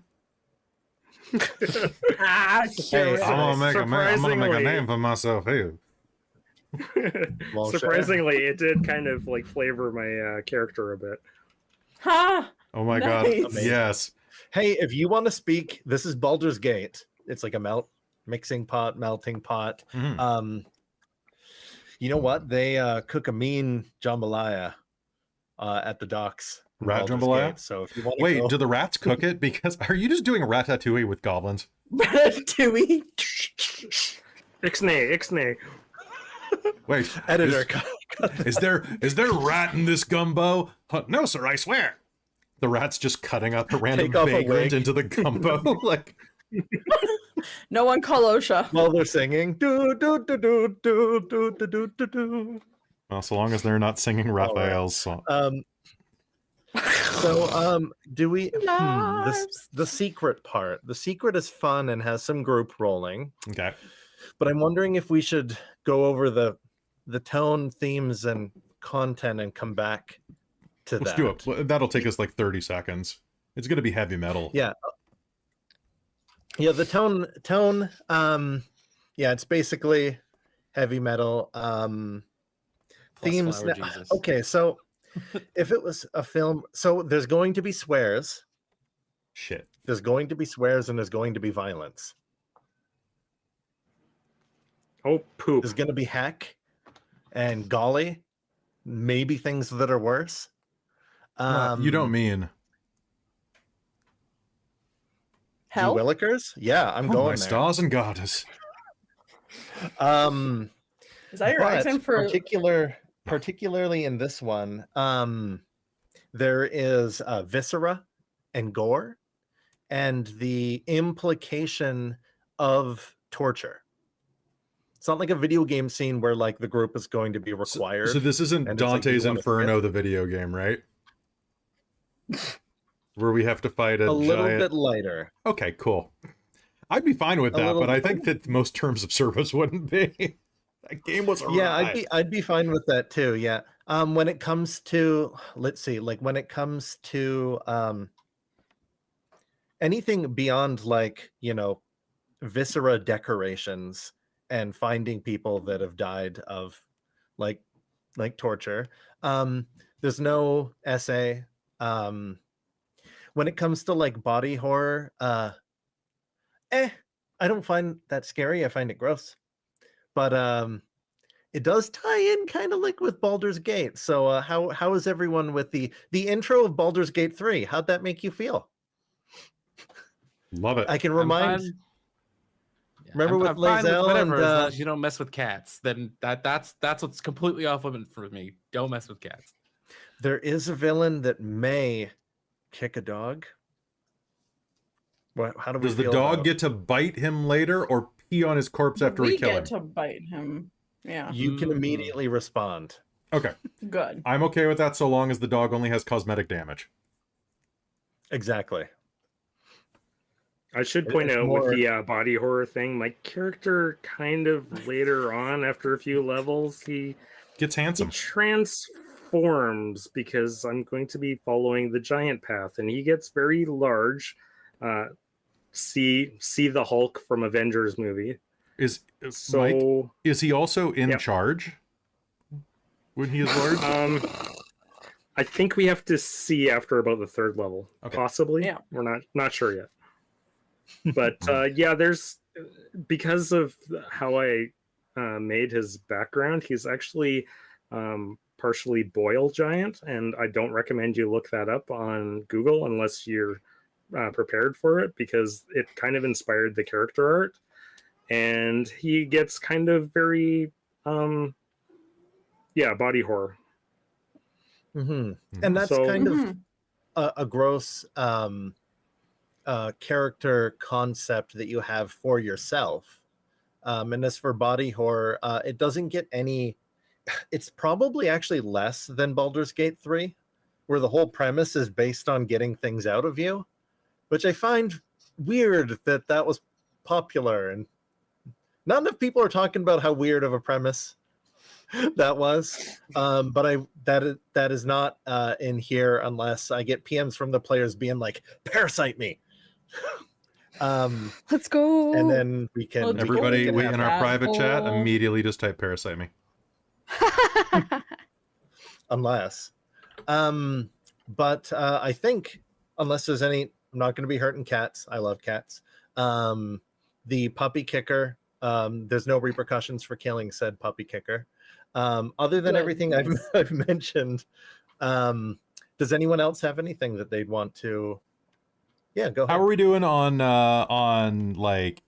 Ah, curious. I'm I'm gonna make a Surprisingly- name for myself here. Well, sure. Surprisingly, it did kind of like flavor my character a bit. Ha! Oh my Nice. god. Yes. Hey, if you want to speak, this is Baldur's Gate. It's like a mixing pot, melting pot. Mhm. You know what? They cook a mean jambalaya at the docks. in Rat Baldur's jambalaya? Gate. So if you want to Wait, go, do the rats cook it? Because are you just doing ratatouille with goblins? Ratatouille. Ixnay. Wait, editor, is there rat in this gumbo? No, sir, I swear. The rat's just cutting up a random Take off a vagrant wig. into the gumbo. Like, No one call OSHA. while they're singing, do do do do do do do do do. Well, so long as they're not singing Raphael's song. Do we Lives. the secret part? The secret is fun and has some group rolling, Okay. but I'm wondering if we should go over the tone, themes, and content and come back to Let's that. do it. That'll take us like 30 seconds. It's going to be heavy metal. Yeah. Yeah, the tone yeah, it's basically heavy metal. Themes. Flower Jesus. Okay, so if it was a film, so there's going to be swears, Shit. there's going to be swears, and there's going to be violence. Oh, poop. There's going to be heck and golly, maybe things that are worse. You don't mean... Hell? Willikers? Yeah, I'm Oh, going my there. stars and garters. Is that your But accent for particularly in this one, there is viscera and gore and the implication of torture. It's not like a video game scene where like the group is going to be required. So this isn't and it's like, Dante's you wanna Inferno, the video game, right? Where we have to fight a little giant... bit lighter. Okay, cool. I'd be fine with A that, little but I bit- think that most terms of service wouldn't be. That game was Yeah, alright. I'd be fine with that too. Yeah. When it comes to, let's see, like when it comes to anything beyond like, you know, viscera decorations and finding people that have died of like torture. There's no essay. When it comes to like body horror, I don't find that scary. I find it gross. But it does tie in kind of like with Baldur's Gate. So how is everyone with the intro of Baldur's Gate 3? How'd that make you feel? Love it. I can I'm remind. fine. Remember I'm with fine with Lae'zel whatever, and, as long as you don't mess with cats. Then that's what's completely off limit for me. Don't mess with cats. There is a villain that may kick a dog. How do we Does the feel dog about- get to bite him later or pee on his corpse after we kill him? get to bite him. Yeah. You can Mhm. immediately respond. Okay. Good. I'm okay with that so long as the dog only has cosmetic damage. Exactly. I should It point is out more- with the body horror thing, my character kind of later on, after a few levels, he Gets handsome. transforms because I'm going to be following the giant path, and he gets very large. See the Hulk from Avengers movie. Is Mike, So is he also in Yep. charge when he is large? I think we have to see after about the third level, Okay. possibly. Yeah. We're not sure yet. But yeah, there's because of how I made his background, he's actually partially boil giant, and I don't recommend you look that up on Google unless you're prepared for it, because it kind of inspired the character art, and he gets kind of very body horror. Hmm. And that's So- kind of Mhm. a gross character concept that you have for yourself. And as for body horror, it doesn't get any. It's probably actually less than Baldur's Gate 3, where the whole premise is based on getting things out of you, which I find weird that was popular, and not enough people are talking about how weird of a premise that was. But that is not in here unless I get PMs from the players being like, "Parasite me." Let's go. And then we can Let's Everybody go. we in our that private chat hole. immediately just type parasite me. unless but I think unless there's any, I'm not going to be hurting cats. I love cats. The puppy kicker, there's no repercussions for killing said puppy kicker. Other than Good. everything I've mentioned, does anyone else have anything that they'd want to? Yeah, go ahead. How are we doing on like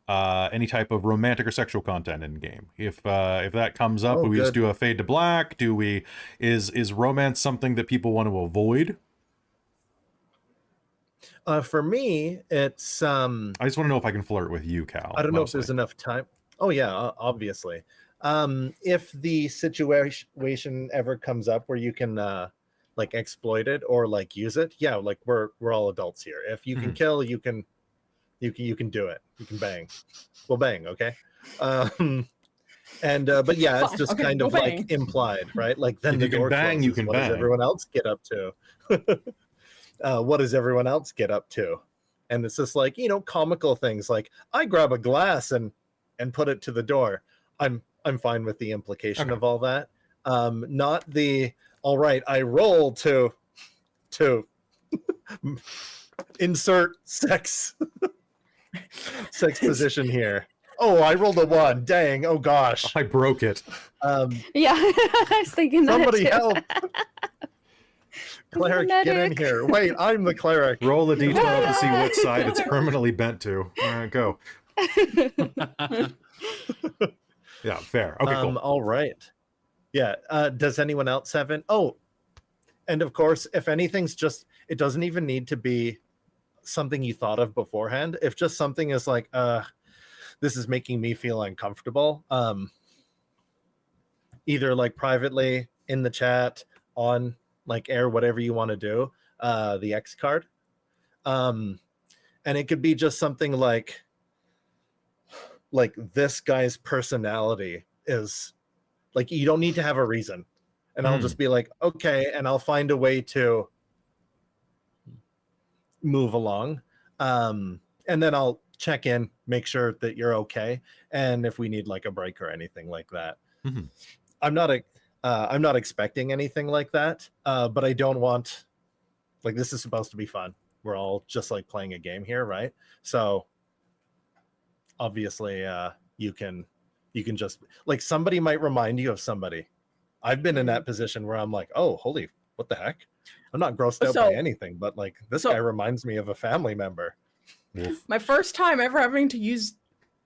any type of romantic or sexual content in game? If that comes up, Oh, do we just good. do a fade to black? Do we is romance something that people want to avoid? For me, it's I just want to know if I can flirt with you, Cal. I don't know if mostly. there's enough time. Oh yeah, obviously. If the situation ever comes up where you can like exploit it or like use it, yeah, like we're all adults here. If you can kill, you can do it. You can bang. We'll bang, okay? But yeah, it's Fine, just okay, kind we'll of bang. like implied, right? Like then If the you can door bang, you closes. can What does bang. everyone else get up to? What does everyone else get up to? And it's just like, comical things like I grab a glass and put it to the door. I'm fine with the implication Okay. of all that. Not the all right, I roll to insert sex position here. Oh, I rolled a 1. Dang. Oh gosh. I broke it. Yeah, I was thinking that Somebody too. help. Cleric, get in medic. here. Wait, I'm the cleric. Roll a d12 to see what side it's permanently bent to. Go. Yeah, fair. Okay, cool. All right. Yeah. Does anyone else have it? Oh, and of course, if anything's just, it doesn't even need to be something you thought of beforehand. If just something is like, this is making me feel uncomfortable. Either like privately in the chat, on like air, whatever you want to do, the X card. And it could be just something like this guy's personality is like, you don't need to have a reason. And I'll just be like, okay, and I'll find a way to move along. And then I'll check in, make sure that you're okay. And if we need like a break or anything like that. Mm-hmm. I'm not expecting anything like that, but I don't want, like, this is supposed to be fun. We're all just like playing a game here, right? So obviously you can just like, somebody might remind you of somebody. I've been in that position where I'm like, oh, holy, what the heck? I'm not grossed out by anything, but like this guy reminds me of a family member. My first time ever having to use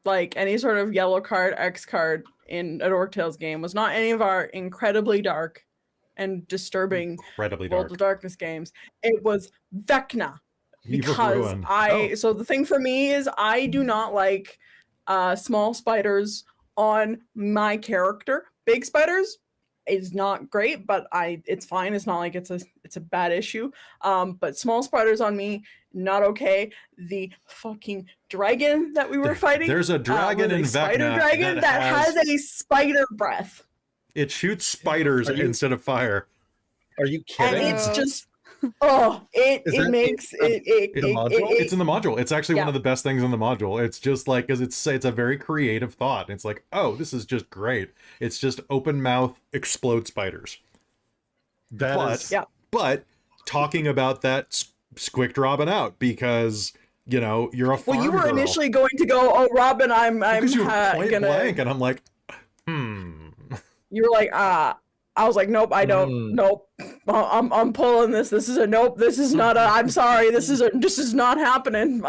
like any sort of yellow card, X card in a Dork Tales game was not any of our incredibly dark and disturbing Incredibly World dark. of Darkness games. It was Vecna. Eve of Because Ruin. so the thing for me is I do not like small spiders on my character. Big spiders is not great, but it's fine. It's not like it's a bad issue. But small spiders on me, not okay. The fucking dragon that we were fighting. There's a dragon in Vecna spider dragon that has a spider breath. It shoots spiders instead of fire. Are you kidding? And it's just it makes it it's in the module. It's actually one of the best things in the module. It's just like, because it's a very creative thought. It's like, oh, this is just great. It's just open mouth explode spiders. But talking about that squicked Robin out because you're a farm you were girl. initially going to go, oh, Robin, I'm because you were point gonna blank, and I'm like, You were like, I was like, nope, I don't. Nope, I'm pulling this. This is a nope. This is not a. I'm sorry. This is not happening.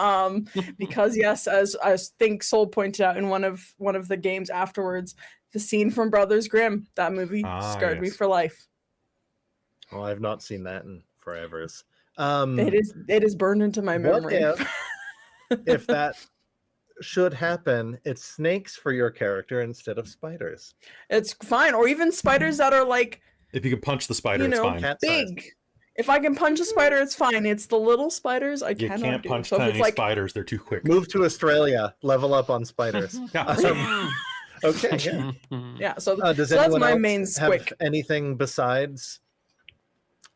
Because yes, as I think Soul pointed out in one of the games afterwards, the scene from Brothers Grimm, that movie scarred me for life. Well, I've not seen that in forevers. It is burned into my memory. If that should happen, it's snakes for your character instead of spiders. It's fine, or even spiders that are like, if you can punch the spider, it's fine. Big. If I can punch a spider, it's fine. It's the little spiders I you cannot can't do. punch So if tiny it's like, spiders; they're too quick. Move to Australia, level up on spiders. Okay, yeah. Yeah. So, does so that's anyone my else main have squick. anything besides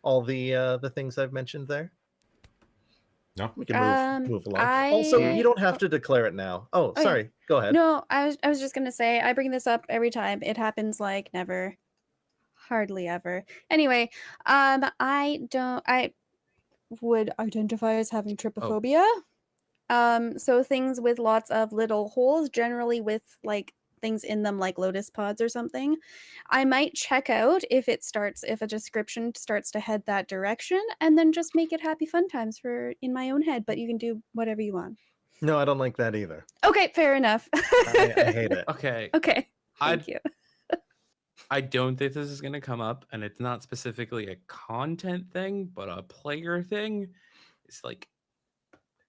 all the things I've mentioned there? No, we can move along. Also, you don't have to declare it now. Oh, sorry. Go ahead. No, I was just gonna say I bring this up every time. It happens like never, hardly ever. Anyway, I would identify as having trypophobia. So things with lots of little holes, generally with like things in them like lotus pods or something. I might check out if a description starts to head that direction, and then just make it happy fun times for in my own head, but you can do whatever you want. No, I don't like that either. Okay, fair enough. I hate it. Okay. Thank you. I don't think this is going to come up, and it's not specifically a content thing, but a player thing. It's like,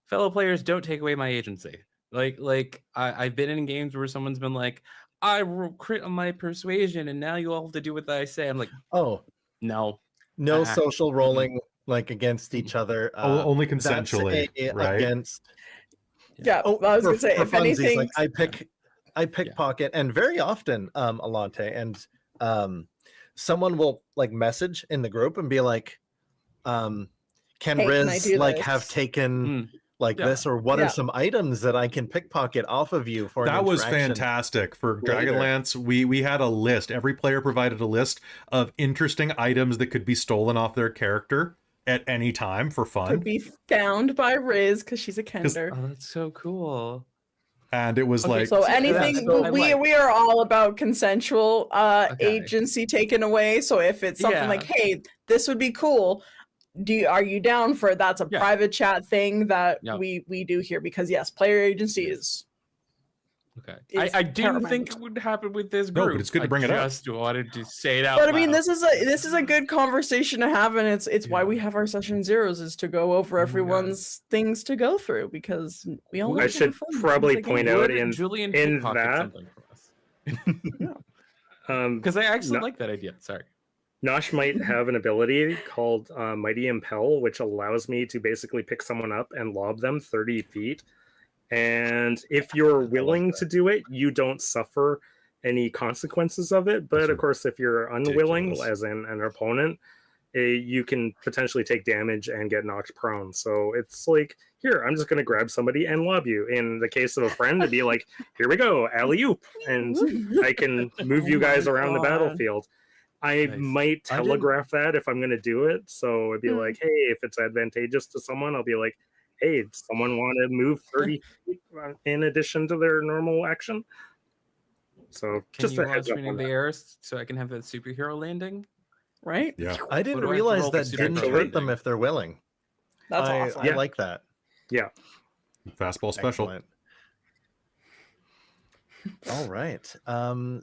fellow players, don't take away my agency. Like I've been in games where someone's been like, crit on my persuasion, and now you all have to do what I say. I'm like, Oh, no. no Uh-uh. social rolling like against each other. Only That's consensually, right? against. Yeah, Oh, I was for, gonna say, for if funsies, anything, like I pickpocket, and very often, Allonté, and someone will like message in the group and be like, can Hey, can I Riz do like this? have taken like Yeah. this, or what Yeah. are some items that I can pickpocket off of you for an That was interaction fantastic. For later? Dragonlance, we had a list. Every player provided a list of interesting items that could be stolen off their character at any time for fun. could be found by Riz because she's a 'Cause- Kender. Oh, that's so cool. And it was Okay, like, So See, anything that's what I we like. we are all about consensual Okay. agency taken away. So if it's something like, Yeah. hey, this would be cool. Are you down for it? That's a Yeah. private chat thing that Yep. we do here because yes, player agency is Okay. It's I didn't think paramount. it would happen with this No, group. but it's good to bring I it up. just wanted to say it out but I mean loud. this is a good conversation to have, and it's why we have our session zeros is to go over Oh my God. everyone's things to go through because we all I like to should have fun. probably It's like, point hey, out Would in Julian in pickpocket that- something for us? Because I actually No- like that idea. Sorry. Nosh might have an ability called Mighty Impel, which allows me to basically pick someone up and lob them 30 feet. And if you're willing to do it, you don't suffer any consequences of it. But That's of course, if you're unwilling, ridiculous. as in an opponent, you can potentially take damage and get knocked prone. So it's like, here, I'm just going to grab somebody and lob you. In the case of a friend, to be like, here we go, alley-oop. And I can move you Oh my guys around the God. battlefield. I Nice. might I didn't- telegraph that if I'm going to do it. So it'd be like, hey, if it's advantageous to someone, I'll be like, hey, does someone want to move 30 feet in addition to their normal action? So Can just you a heads launch up me on into the that. air so I can have that superhero landing? right? yeah. I didn't do I have to realize roll for that didn't superhero hurt them landing? if they're willing. That's I awesome. Yeah. like that. Yeah. Fastball special. Excellent. All right. I'm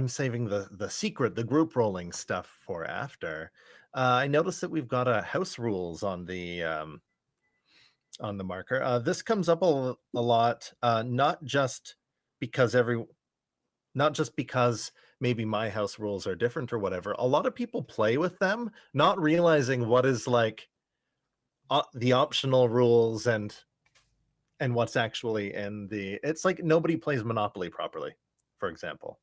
saving the secret, the group rolling stuff for after. I noticed that we've got a house rules on the marker. This comes up a lot, not just because maybe my house rules are different or whatever. A lot of people play with them, not realizing what is like the optional rules and what's actually in the. It's like nobody plays Monopoly properly, for example.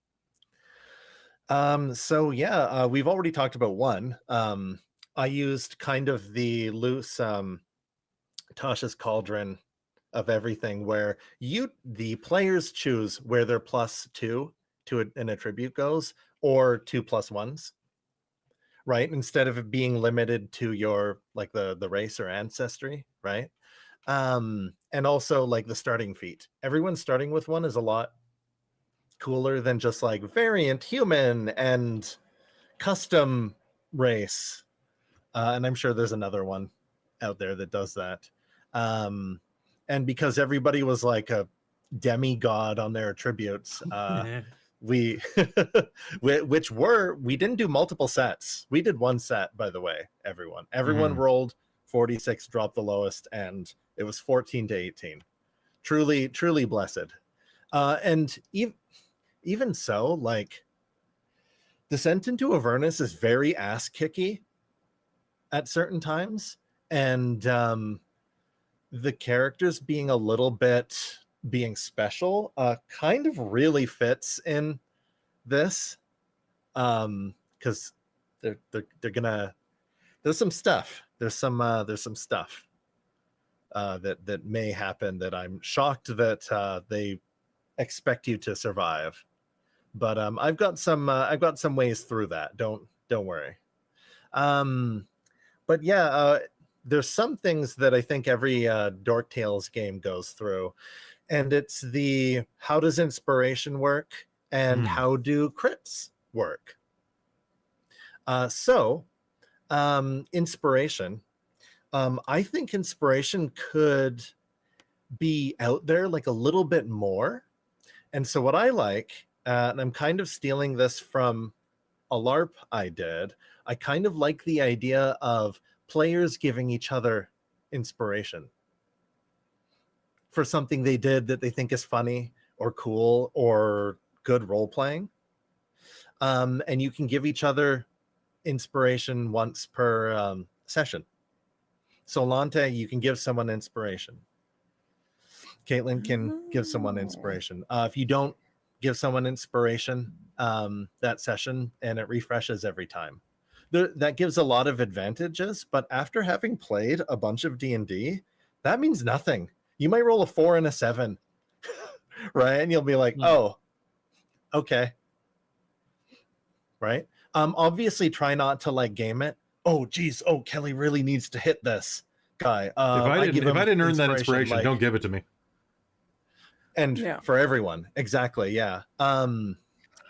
So yeah, we've already talked about one. I used kind of the loose Tasha's Cauldron of everything, where the players choose where their +2 to an attribute goes, or 2+1s, right? Instead of it being limited to your like the race or ancestry, right? And also like the starting feat. Everyone starting with one is a lot cooler than just like variant human and custom race. And I'm sure there's another one out there that does that. And because everybody was like a demigod on their attributes, we we didn't do multiple sets. We did one set, by the way. Everyone rolled 46, dropped the lowest, and it was 14 to 18. Truly blessed. And even so, like, Descent into Avernus is very ass kicky at certain times, and the characters being a little bit being special kind of really fits in this, because they're gonna there's some stuff that may happen that I'm shocked that they expect you to survive, but I've got some ways through that. Don't worry. But yeah, there's some things that I think every Dork Tales game goes through, and it's the how does inspiration work and how do crits work. So inspiration, I think inspiration could be out there like a little bit more. And so what I like, and I'm kind of stealing this from a LARP I did, I kind of like the idea of players giving each other inspiration for something they did that they think is funny, or cool or good role playing. And you can give each other inspiration once per session. So Allonté, you can give someone inspiration. Caitlan can give someone inspiration. If you don't give someone inspiration that session, and it refreshes every time. That gives a lot of advantages, but after having played a bunch of D&D, that means nothing. You might roll a 4 and a 7, right? And you'll be like, oh, okay. Right? Obviously try not to like game it. Oh, geez. Oh, Kelly really needs to hit this guy. If I didn't earn that inspiration, like, don't give it to me. And for everyone, exactly, yeah.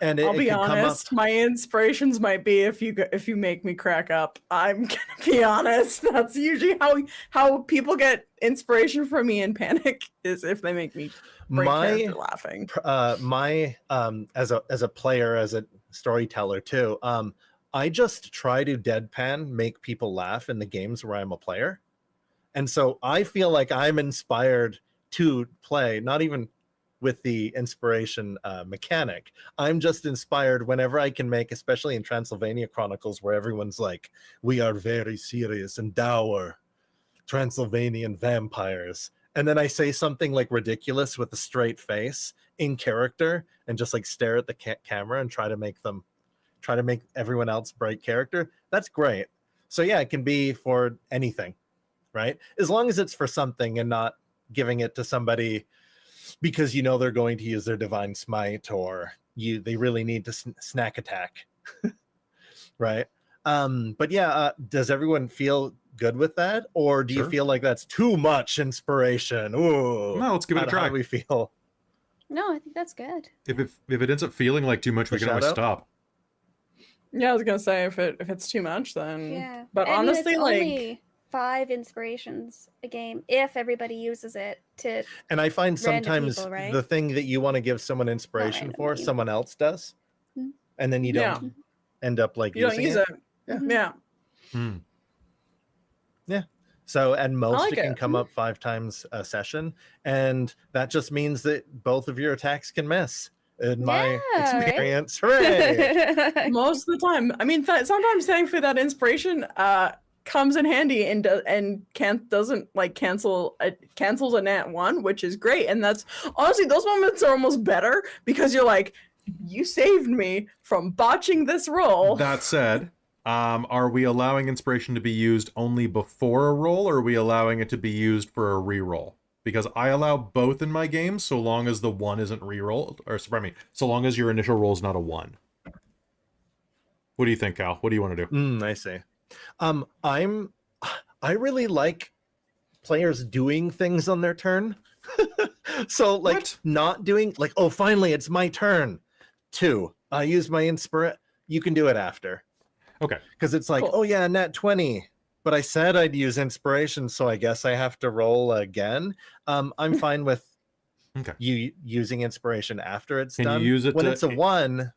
And I'll be honest, my inspirations might be if you make me crack up. I'm gonna be honest. That's usually how people get inspiration from me in Panic, is if they make me break character laughing. As a player, as a storyteller too, I just try to deadpan make people laugh in the games where I'm a player. And so I feel like I'm inspired to play, not even with the inspiration mechanic. I'm just inspired whenever I can make, especially in Transylvania Chronicles, where everyone's like, we are very serious and dour Transylvanian vampires. And then I say something like ridiculous with a straight face in character and just like stare at the camera and try to make everyone else break character. That's great. So yeah, it can be for anything, right? As long as it's for something and not giving it to somebody because you know they're going to use their divine smite, or they really need to snack attack. Right? But yeah, does everyone feel good with that, or do you feel like that's too much inspiration? Ooh, no, let's give it a try. How do we feel? No, I think that's good. If it ends up feeling like too much, we can always stop. Yeah, I was gonna say if it's too much, then yeah. But I honestly, mean, it's like only 5 inspirations a game if everybody uses it to. And I find sometimes people, right? the thing that you want to give someone inspiration for, someone else does, and then you don't end up like you using don't use it. Yeah. Yeah. So at most like it can it. come up 5 times a session, and that just means that both of your attacks can miss. In my experience, hooray! Most of the time, I mean, sometimes thankfully that inspiration comes in handy and doesn't like cancels a nat 1, which is great. And that's honestly, those moments are almost better because you're like, you saved me from botching this roll. That said, are we allowing inspiration to be used only before a roll, or are we allowing it to be used for a reroll? Because I allow both in my games, so long as the 1 isn't rerolled, or so long as your initial roll is not a 1. What do you think, Cal? What do you want to do? I see. I really like players doing things on their turn. So like not doing like, oh, finally it's my turn. 2, I use my inspiration. You can do it after. Okay. Because it's like, oh yeah, nat 20. But I said I'd use inspiration, so I guess I have to roll again. I'm fine with you using inspiration after it's done. You use it when it's a 1.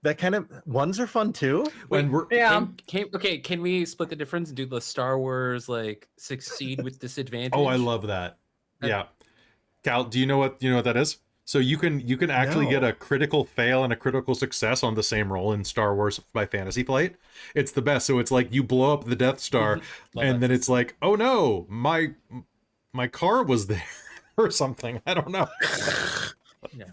That kind of 1s are fun too. When we're can we split the difference and do the Star Wars like succeed with disadvantage? Oh, I love that. Yeah. Cal, do you know what that is? So you can actually get a critical fail and a critical success on the same roll in Star Wars by Fantasy Flight. It's the best. So it's like you blow up the Death Star and then it's like, oh no, my car was there or something. I don't know. Yeah.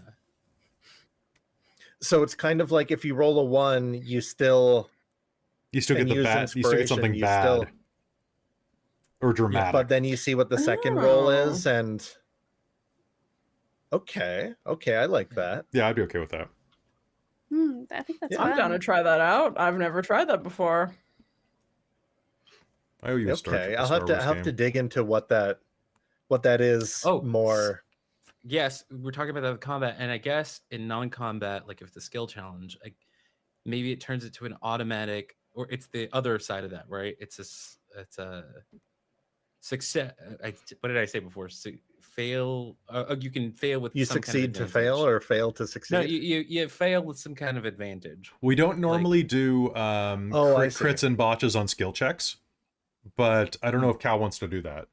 So it's kind of like if you roll a 1, you still get the bad. You still get something bad or dramatic. But then you see what the second roll is, and okay, I like that. Yeah, I'd be okay with that. I think that's I'm down to try that out. I've never tried that before. I owe you a okay, I'll have to dig into what that is more. Yes, we're talking about the combat, and I guess in non-combat, like if it's a skill challenge, maybe it turns it to an automatic, or it's the other side of that, right? It's a success. What did I say before? Fail. You can fail with. You succeed to fail, or fail to succeed. No, you fail with some kind of advantage. We don't normally do crits and botches on skill checks, but I don't know if Cal wants to do that.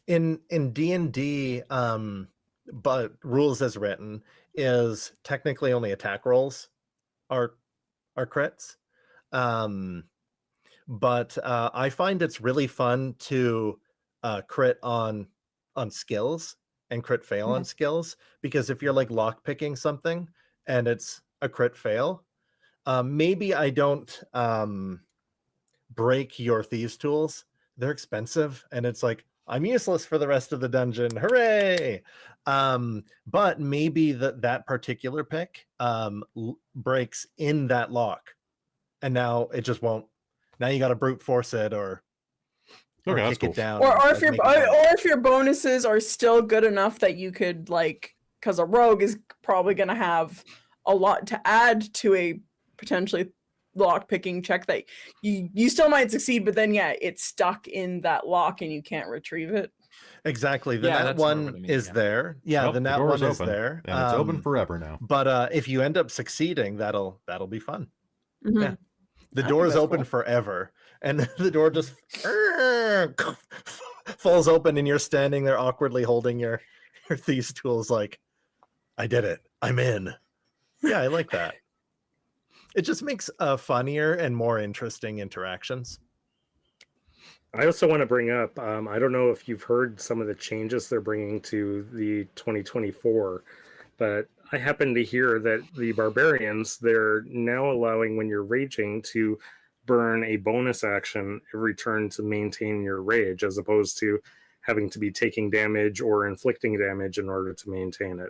in D&D, but rules as written is technically only attack rolls are crits. But I find it's really fun to crit on skills and crit fail on skills, because if you're like lock picking something and it's a crit fail, maybe I don't break your thieves tools. They're expensive, and it's like I'm useless for the rest of the dungeon. Hooray! But maybe that particular pick breaks in that lock, and now it just won't. Now you got to brute force it or Okay, that's kick cool. it down. Or and, if like, your make it better. or if your bonuses are still good enough that you could, like, because a rogue is probably going to have a lot to add to a potentially lock picking check that you still might succeed, but then it's stuck in that lock and you can't retrieve it. Exactly. The Yeah, nat that's sort of one what I mean, is yeah. there. Yeah, Nope, the nat door's one is open, there. and it's open forever now. But if you end up succeeding, that'll be fun. Yeah. The I door think is that's open cool. forever, and the door just falls open, and you're standing there awkwardly holding your thieves tools, like, I did it. I'm in. Yeah, I like that. It just makes funnier and more interesting interactions. I also want to bring up, I don't know if you've heard some of the changes they're bringing to the 2024, but I happen to hear that the barbarians, they're now allowing, when you're raging, to burn a bonus action every turn to maintain your rage, as opposed to having to be taking damage or inflicting damage in order to maintain it.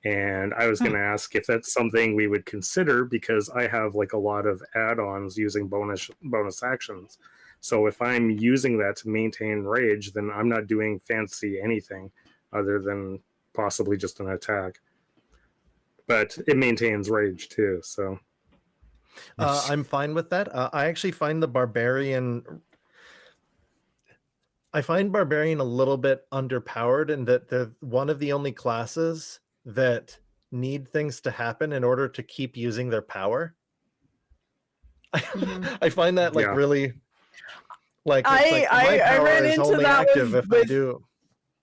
And I was going to ask if that's something we would consider, because I have like a lot of add-ons using bonus actions. So if I'm using that to maintain rage, then I'm not doing fancy anything other than possibly just an attack. But it maintains rage too, so. I'm fine with that. I actually find the barbarian. I find barbarian a little bit underpowered, in that they're one of the only classes that need things to happen in order to keep using their power. I find that like Yeah. really, like, I- it's like my I power ran is into only that active with- if I do.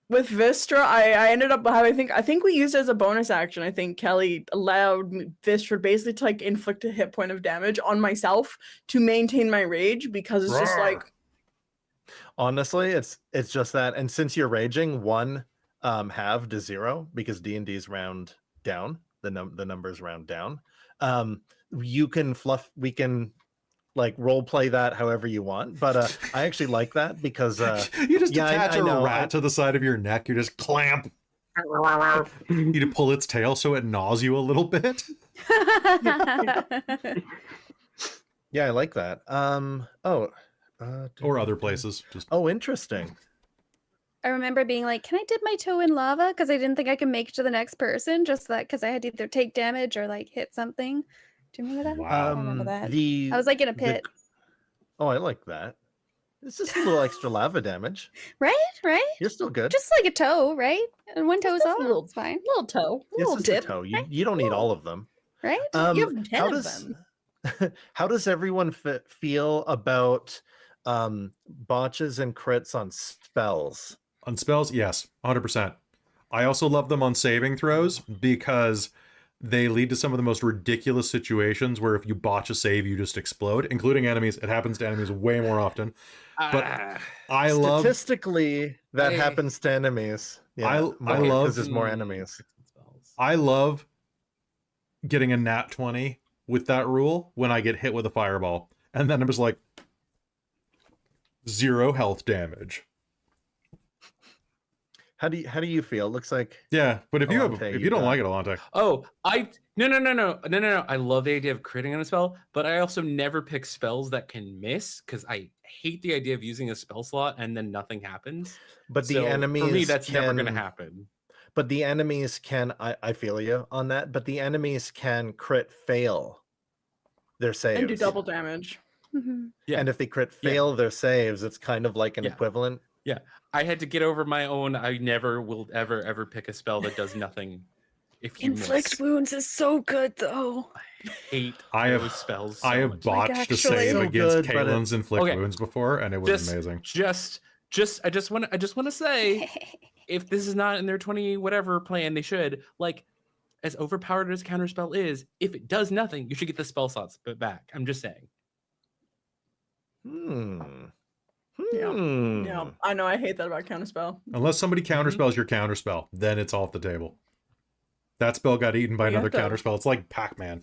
With Vistra, I ended up having, I think we used it as a bonus action. I think Kelly allowed Vistra basically to like inflict a hit point of damage on myself to maintain my rage, because it's just like, Honestly, it's just that, and since you're raging, one halved to 0, because D&D's round down, the numbers round down. We can like role play that however you want, but I actually like that, because You just yeah, attach I a know, rat to the side of your neck. You just clamp. You need to pull its tail so it gnaws you a little bit. yeah, I like that. Or other places. Just Oh, interesting. I remember being like, can I dip my toe in lava? Because I didn't think I could make it to the next person, just that because I had to either take damage or like hit something. Do you remember that? Wow. I remember that. The I was like in a the- pit. Oh, I like that. It's just a little extra lava damage. Right? You're still good. Just like a toe, right? And one toe's Just a off. little- It's fine. little toe, It's little just dip. a toe. You don't need all of them. Right? You have 10 how of does them. how does everyone feel about botches and crits on spells? on spells, yes, 100%. I also love them on saving throws, because they lead to some of the most ridiculous situations where if you botch a save, you just explode, including enemies. It happens to enemies way more often. But I love... Statistically, that happens to enemies. Yeah, I more, love- because there's more enemies. I love getting a nat 20 with that rule when I get hit with a fireball. And then I'm just like, 0 health damage. How do you feel? Looks like Yeah, but if you Allonté, don't got- like it, Allonté. Oh, no. I love the idea of critting on a spell, but I also never pick spells that can miss, because I hate the idea of using a spell slot and then nothing happens. but the So, enemies for me, that's never going to can- happen. But the enemies can, I feel you on that, but the enemies can crit fail their saves. And do double damage. Mhm. Yeah. And if they crit fail their saves, it's kind of like an Yeah. equivalent. I had to get over my own. I never will ever pick a spell that does nothing. If you Inflict miss. wounds is so good though. Hate I have- those spells. So I have much. botched a actually- save So against good, but Caitlin's inflict Okay. wounds before, and it was amazing. Just I just want to say, if this is not in their 20 whatever plan, they should, like, as overpowered as counterspell is, if it does nothing, you should get the spell slots back. I'm just saying. Yeah, I know. I hate that about counterspell. Unless somebody counterspells your counterspell, then it's off the table. That spell got eaten by another counterspell. It's like Pac-Man.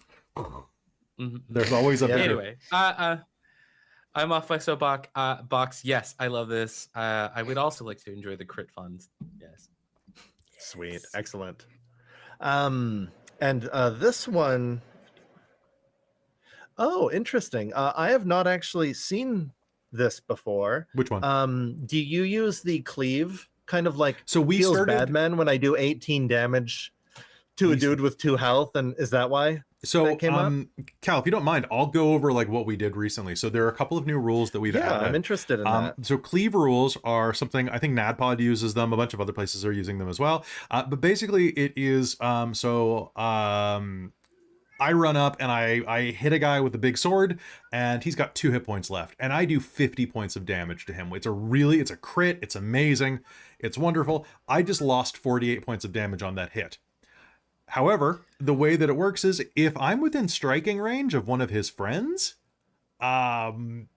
There's always a better. Anyway, I'm off my soapbox. Yes, I love this. I would also like to enjoy the crit funds. Yes. Sweet. Excellent. And this one, oh, interesting. I have not actually seen this before. Which one? Do you use the cleave kind of like so we feels started bad man when I do 18 damage to a dude with 2 health, and is that why? So that came up? Cal, if you don't mind, I'll go over like what we did recently. So there are a couple of new rules that we've added. I'm interested in that. So cleave rules are something, I think NADPOD uses them, a bunch of other places are using them as well. But basically it is I run up and I hit a guy with a big sword and he's got 2 hit points left and I do 50 points of damage to him. It's a crit, it's amazing, it's wonderful. I just lost 48 points of damage on that hit. However, the way that it works is if I'm within striking range of one of his friends, and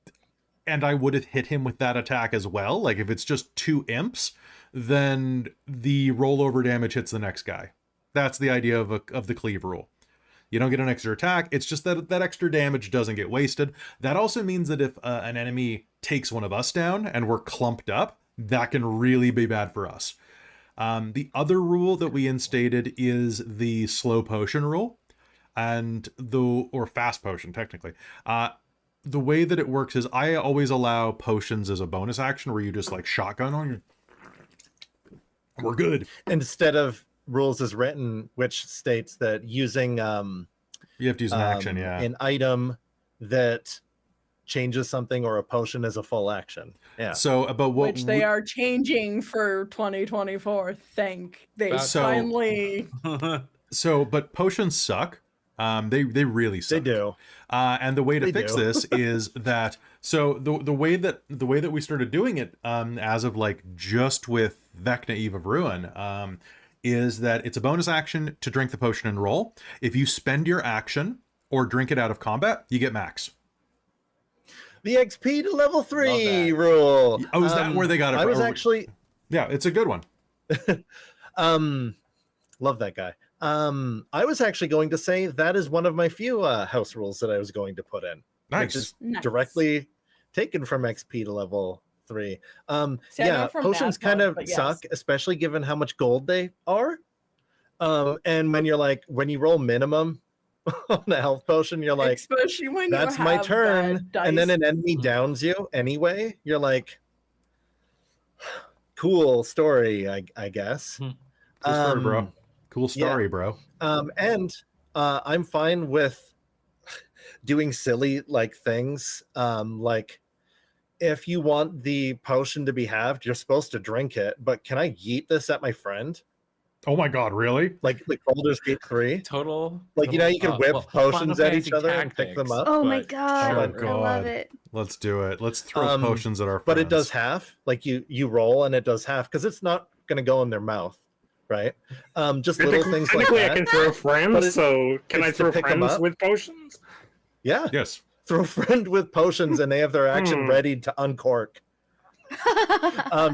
I would have hit him with that attack as well, like if it's just 2 imps, then the rollover damage hits the next guy. That's the idea of the cleave rule. You don't get an extra attack, it's just that extra damage doesn't get wasted. That also means that if an enemy takes one of us down and we're clumped up, that can really be bad for us. The other rule that we instated is the slow potion rule, or fast potion technically. The way that it works is I always allow potions as a bonus action where you just like shotgun on your. We're good. Instead of rules as written, which states that using you have to use an action, an item that changes something or a potion as a full action. Yeah. So about what which they are changing for 2024. Finally. So, but potions suck. They really suck. They do. And the way to fix this is that the way that we started doing it as of like just with Vecna Eve of Ruin is that it's a bonus action to drink the potion and roll. If you spend your action or drink it out of combat, you get max. The XP to level 3 rule. Oh, is that where they got it? I was actually... Yeah, it's a good one. Love that guy. I was actually going to say that is one of my few house rules that I was going to put in. Nice. Which is directly taken from XP to level 3. See, yeah, potions kind of suck, especially given how much gold they are. And when you roll minimum on a health potion, you're like, especially when that's my turn, and then an enemy downs you anyway. You're like, cool story, I guess. Cool story, bro. Cool story, bro. And I'm fine with doing silly like things. Like if you want the potion to be halved, you're supposed to drink it. But can I yeet this at my friend? Oh my god, really? Like Baldur's Gate 3? Total. Like, you know, you can whip potions at each other and pick them up. Oh my god, Oh god. I love it. Let's do it. Let's throw potions at our friends. But it does half. Like you roll and it does half because it's not going to go in their mouth, right? Just little things like technically that. I can throw friends, so can I it's to throw pick 'em friends up. with potions? Yeah. Yes. Throw a friend with potions and they have their action ready to uncork.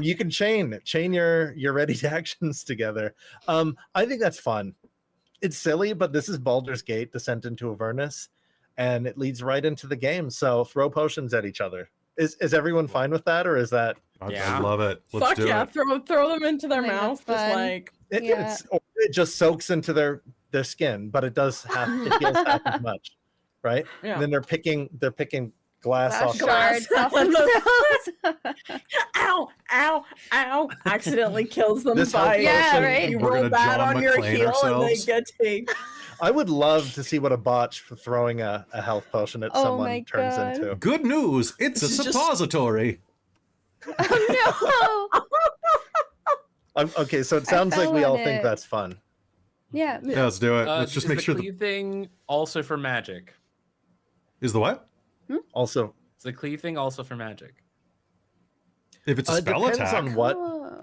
You can chain your ready to actions together. I think that's fun. It's silly, but this is Baldur's Gate Descent into Avernus, and it leads right into the game. So throw potions at each other. Is everyone fine with that, or is that? I love it. Let's Fuck do yeah! it. Throw them into their I think mouth, that's just fun. like it just soaks into their skin, but it feels half as much, right? Yeah. And then they're picking glass off. Shards off And themselves. ow! Accidentally kills them This by whole Yeah, potion- right. you We're roll gonna bad John on your McClane heel and they ourselves. get taken. I would love to see what a botch for throwing a health potion at Oh someone my turns God. into. Good news. It's a This is just- suppository. Oh Okay, so it sounds like fell we all on think it. that's fun. no! Yeah. Yeah, let's do it. Let's just Is make the sure. cleave thing also for magic? Is the what? Also, Is the cleave thing also for magic? If it's a It spell depends attack, on what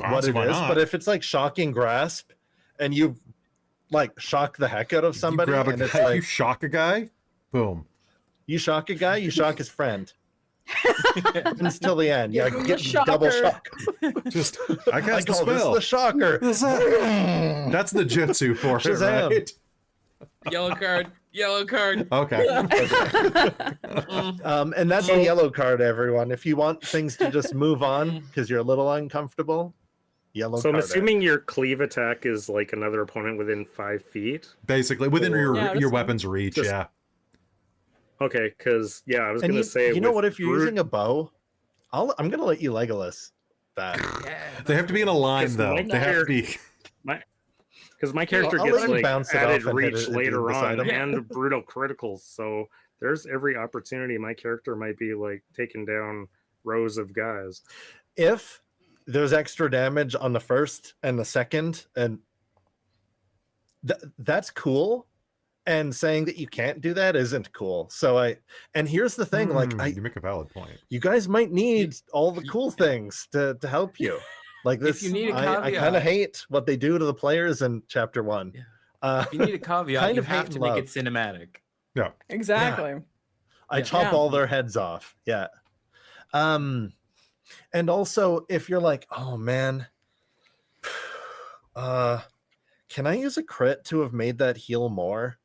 honestly, it why is, not? but if it's like shocking grasp, and you like shock the heck out of somebody, you grab a and it's guy, like you shock a guy, boom. you shock a guy, you shock his friend. Until the end, Give yeah, him get the double shocker. shock. Just I I cast a call this spell. the shocker. That's the jutsu for it, Shazam. right? Yellow card. Yellow card. Okay. And that's the yellow card, everyone. If you want things to just move on because you're a little uncomfortable, yellow So I'm card. assuming your cleave attack is like another opponent within 5 feet. Basically, within Yeah, your that's- weapon's reach, just- yeah. Okay, because I was And gonna say, you know with what? If you're brute- using a bow, I'm gonna let you Legolas that. Yeah, They have to be in a line, Because though. Mike They have to here- be. because my character I'll gets let you like bounce it added off and hit reach it later beside on him. and brutal criticals. So there's every opportunity my character might be like taking down rows of guys. If there's extra damage on the first and the second, and that's cool. And saying that you can't do that isn't cool. So and here's the thing, like You make a valid point. you guys might need all the cool things to help you. Like this, you need a I kind of caveat. hate what they do to the players in chapter 1. Yeah. If you need a caveat, Kind you of have hate to and make love. it cinematic. Yeah. Exactly. I Yeah. chop Yeah. all their heads off. Yeah. And also if you're like, oh man, can I use a crit to have made that heal more?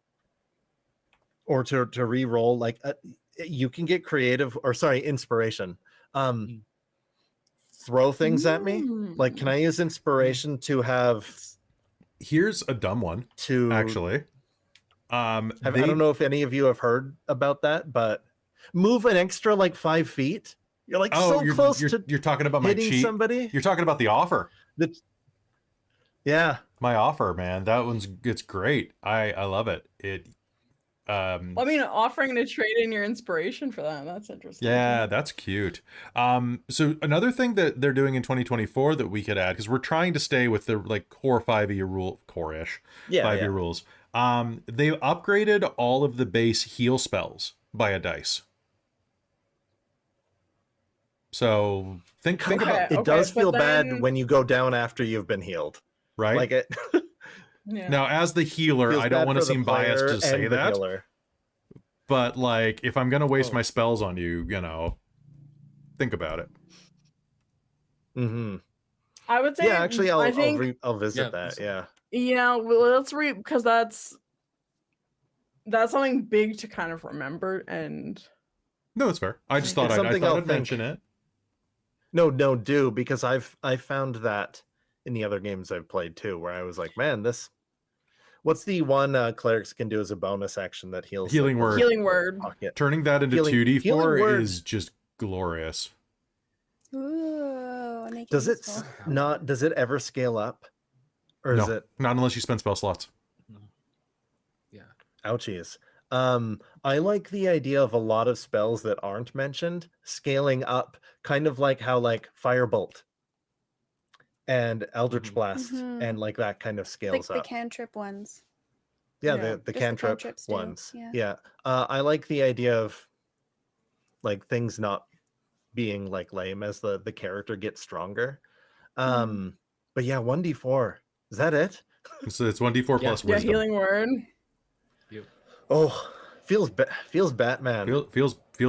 Or to re-roll, like you can get creative, or sorry, inspiration. Throw things at me. Like, can I use inspiration to have Here's a dumb one, actually. I don't know if any of you have heard about that, but move an extra like 5 feet. You're like you're, close to you're talking about my hitting cheat. somebody. You're talking about the offer. Yeah. My offer, man. It's great. I love it. Well, I mean, offering to trade in your inspiration for that, that's interesting. Yeah, that's cute. So another thing that they're doing in 2024 that we could add, because we're trying to stay with the like core 5e rule, core-ish 5e rules. They upgraded all of the base heal spells by a dice. So think Okay. about It does but feel then- bad when you go down after you've been healed. right Like it Yeah. now. As the healer, feels I don't bad want to for the seem biased player to say and the that, healer. but like if I'm gonna waste Oh. my spells on you, think about it. Mm-hmm. I would say. Yeah, actually, I think. I'll visit Yeah, that. so- Yeah. Yeah, well, let's read because that's something big to kind of remember, and No, it's fair. I just It's thought something I'll I'd mention think. it. No, do because I found that in the other games I've played too, where I was like, man, this. What's the one clerics can do as a bonus action that heals? Healing like, word. healing word. pocket? Turning that into Healing 2d4 word. is just glorious. Ooh, make Does it useful. not? Does it ever scale up, or is No. it? Not unless you spend spell slots. Yeah. Ouchies. I like the idea of a lot of spells that aren't mentioned scaling up, kind of like how like Firebolt and Eldritch Mhm. Blast Mhm. and like that kind of Like scales the up. cantrip ones. Yeah, Yeah, the just the cantrip cantrips do, ones. yeah. Yeah. I like the idea of like things not being like lame as the character gets stronger. But yeah, 1d4. Is that it? So it's 1d4 Yeah. plus Yeah, wisdom. healing word. Oh, feels Batman. Feels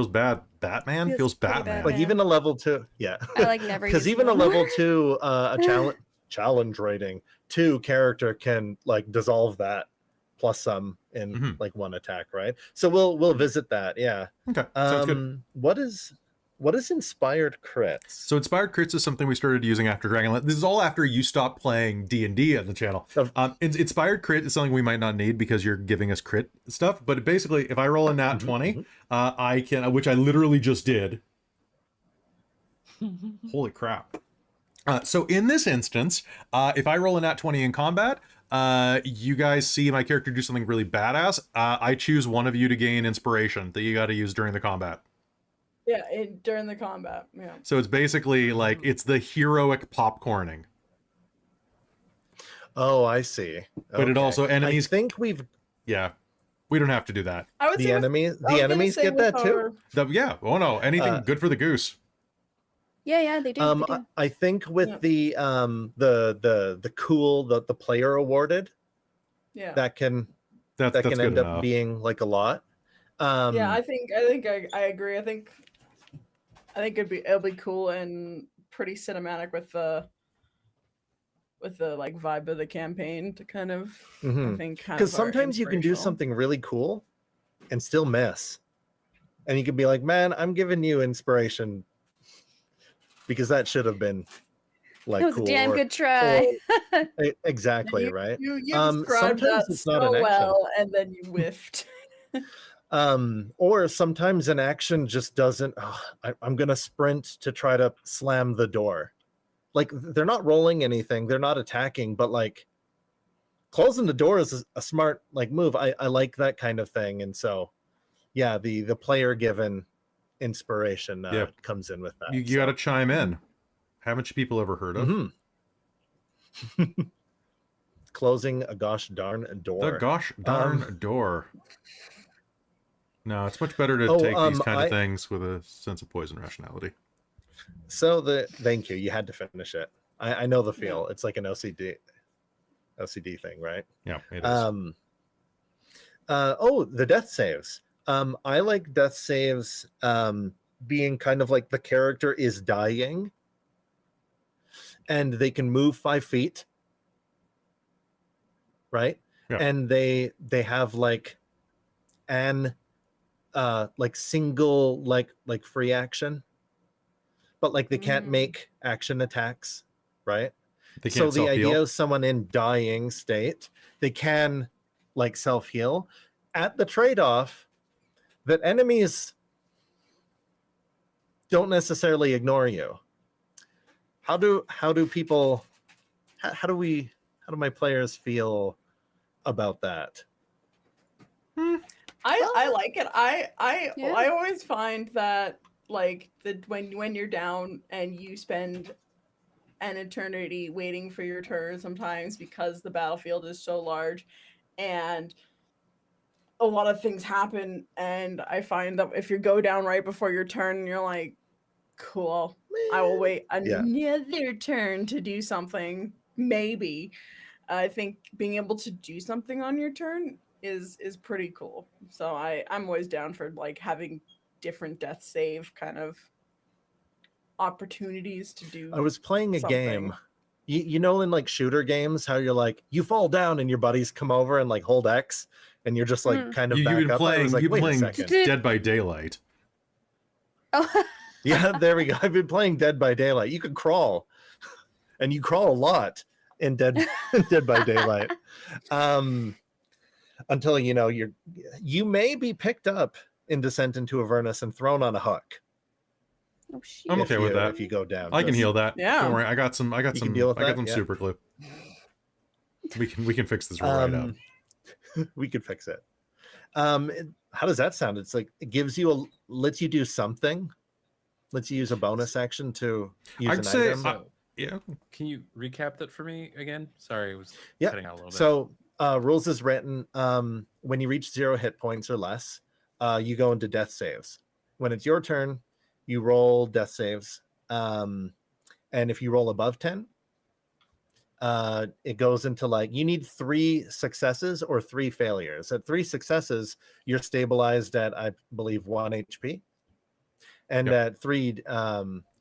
bad. Batman Feels feels pretty Batman. bad. Like even a level 2. Yeah. I like never Because using even a them. level 2 a challenge rating 2 character can like dissolve that plus some in Mhm. like one attack, right? So we'll visit that. Yeah. Okay, sounds good. What is inspired crits? So inspired crits is something we started using after Dragonlance. This is all after you stopped playing D&D on the channel. Inspired crit is something we might not need because you're giving us crit stuff. But basically, if I roll a nat 20, I can, which I literally just did. Holy crap. So in this instance, if I roll a nat 20 in combat, you guys see my character do something really badass. I choose one of you to gain inspiration that you got to use during the combat. Yeah, during the combat. Yeah. So it's basically like it's the heroic popcorning. Oh, I see. But it also enemies. I think we've Yeah, we don't have to do that. I would the say with- enemies I was gonna enemies say get with that too. our- Yeah. Oh no, anything good for the goose. Yeah, they do. They do. I think with Yep. the cool the player awarded, Yeah. that can That's can good end up enough. being like a lot. Yeah, I think I agree. I think it'll be cool and pretty cinematic with the like vibe of the campaign to kind of I think kind because of are sometimes you can do inspirational. something really cool and still miss, and you can be like, man, I'm giving you inspiration because that should have been like That was cool a damn or- good try. exactly, right? You described sometimes that it's not so an action. well, and then you whiffed. Or sometimes an action just doesn't. I'm gonna sprint to try to slam the door. Like they're not rolling anything, they're not attacking, but like closing the door is a smart like move. I like that kind of thing, and so yeah, the player given inspiration comes in with that. You got to chime in. Haven't you people ever heard of closing a gosh darn door? the gosh darn door? No, it's much better to take these kind of things with a sense of poise and rationality. So thank you. You had to finish it. I know the feel. It's like an OCD thing, right? Yeah, it is. The death saves. I like death saves being kind of like the character is dying and they can move 5 feet, right? Yeah. And they have like an like single like free action, but like they can't make action attacks, right? They So can't the idea self-heal. of someone in dying state, they can like self-heal at the trade-off that enemies don't necessarily ignore you. How do my players feel about that? I like it. I Yeah. always find that like when you're down and you spend an eternity waiting for your turn sometimes because the battlefield is so large and a lot of things happen, and I find that if you go down right before your turn, you're like, cool, I will wait another turn to do something. Maybe I think being able to do something on your turn is pretty cool. So I'm always down for like having different death save kind of opportunities to do. I was playing a something. game. You know, in like shooter games, how you're like, you fall down and your buddies come over and like hold X and you're just like kind of You've back been up. I was like, you've been wait a playing second. Dead by Daylight. Oh, Yeah, there we go. I've been playing Dead by Daylight. You could crawl, and you crawl a lot in Dead by Daylight. Until you know you may be picked up in Descent into Avernus and thrown on a hook. oh shit. I'm okay with that. If you go down. I can Just- heal that. Yeah. Don't worry. I got some deal with that? Yeah. super glue. We can fix this right up. We could fix it. How does that sound? It's like it gives you lets you do something. Lets you use a bonus action to use I'd an say item. yeah. Can you recap that for me again? Sorry, it was Yeah. cutting out a little bit. So rules is written. When you reach 0 hit points or less, you go into death saves. When it's your turn, you roll death saves. And if you roll above 10, it goes into like you need 3 successes or 3 failures. At 3 successes, you're stabilized at, I believe, 1 HP. And at 3,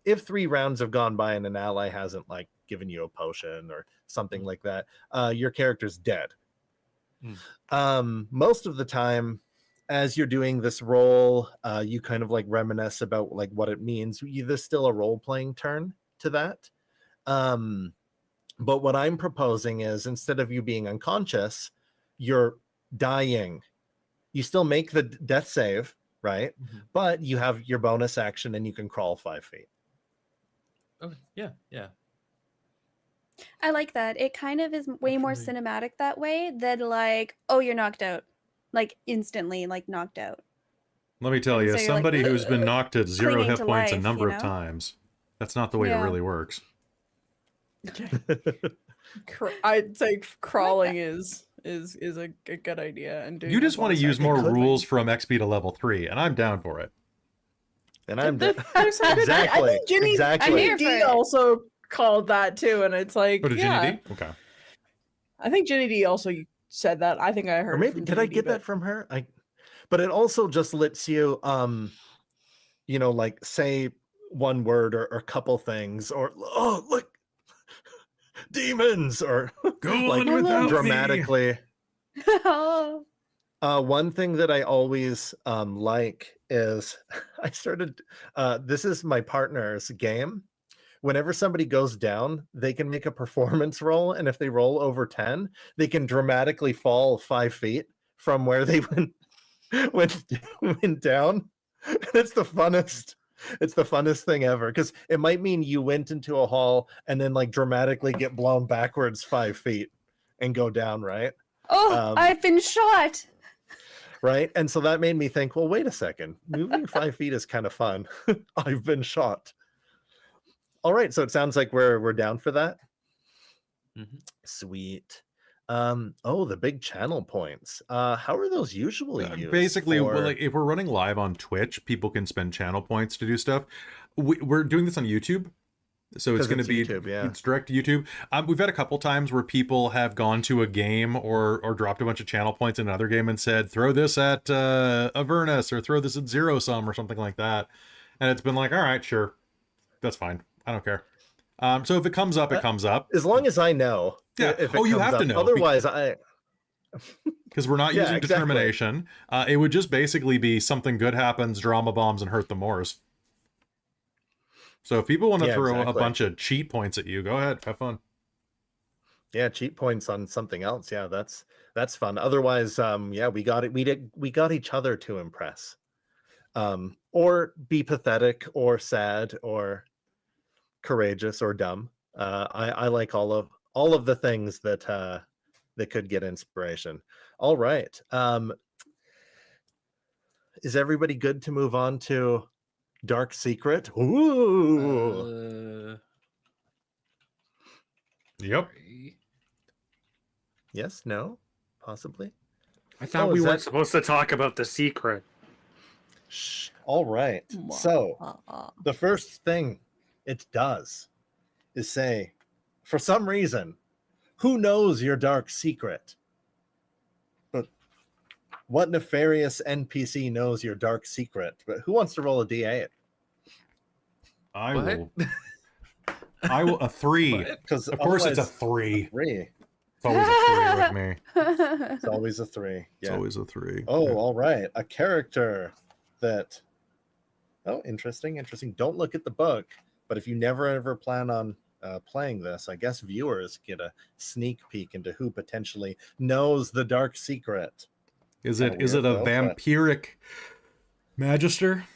if 3 rounds have gone by and an ally hasn't like given you a potion or something like that, your character's dead. Most of the time, as you're doing this roll, you kind of like reminisce about like what it means. There's still a role-playing turn to that. But what I'm proposing is instead of you being unconscious, you're dying. You still make the death save, right? But you have your bonus action and you can crawl 5 feet. Okay, yeah. I like that. It kind of is way more cinematic that way than like, oh, you're knocked out. Like instantly, like knocked out. Let me tell And you, so you're like, somebody who's been knocked at 0 clinging hit to points a life, number you of know? times. That's not the way it Yeah. really works. I'd say crawling is a good idea, and doing You just a want to bonus use action more could be. rules from XP to level 3, and I'm down for it. And I'm The- dead. there's some good- I Exactly. think Ginny, Exactly. I'm here Ginny for D it. also called that too, and it's like, Oh, did yeah. Ginny D? Okay. I think Ginny D also said that. I think I heard. Or it maybe from did I Ginny D, get but- that from her? But it also just lets you like say one word or a couple things, or oh look, demons, or Go like on without me. dramatically. Oh. One thing that I always like is I started. This is my partner's game. Whenever somebody goes down, they can make a performance roll, and if they roll over 10, they can dramatically fall 5 feet from where they went down. It's the funnest. It's the funnest thing ever, because it might mean you went into a hall and then like dramatically get blown backwards 5 feet and go down, right? Oh, Um, I've been shot. Right. And so that made me think, well, wait a second. Moving 5 feet is kind of fun. I've been shot. All right. So it sounds like we're down for that. Mhm. Sweet. The big channel points. How are those usually used? Basically, for... like if we're running live on Twitch, people can spend channel points to do stuff. We're doing this on YouTube, so it's 'Cause going to it's be YouTube, yeah. it's direct to YouTube. We've had a couple times where people have gone to a game or dropped a bunch of channel points in another game and said, "Throw this at Avernus" or "Throw this at Zero Sum" or something like that, and it's been like, "All right, sure, that's fine. I don't care." So if it comes up, it comes up. As long as I know. Yeah. If it Oh, you comes have to up. know, Otherwise, because we're not Yeah, using exactly. determination. It would just basically be something good happens, drama bombs, and hurt the Moors. So if people want to Yeah, throw a exactly. bunch of cheat points at you, go ahead, have fun. Yeah, cheat points on something else. Yeah, that's fun. Otherwise, we got it. We got each other to impress, or be pathetic, or sad, or courageous, or dumb. I like all of the things that could get inspiration. All right. Is everybody good to move on to Dark Secret? Ooh. Yep. Sorry. Yes. No. Possibly. I thought Oh, we is weren't that- supposed to talk about the secret. Shh. All right. So the first thing it does is say, for some reason, who knows your dark secret? But what nefarious NPC knows your dark secret? But who wants to roll a D8? I What? will. I will a 3. What? Because Of course, it's a 3. 3. It's always a 3 with me. It's always a 3. It's Yeah. always a 3. Oh, Yeah. all right. A character that. Oh, interesting. Don't look at the book. But if you never ever plan on playing this, I guess viewers get a sneak peek into who potentially knows the dark secret. Is kinda it weird, a though, but- vampiric magister?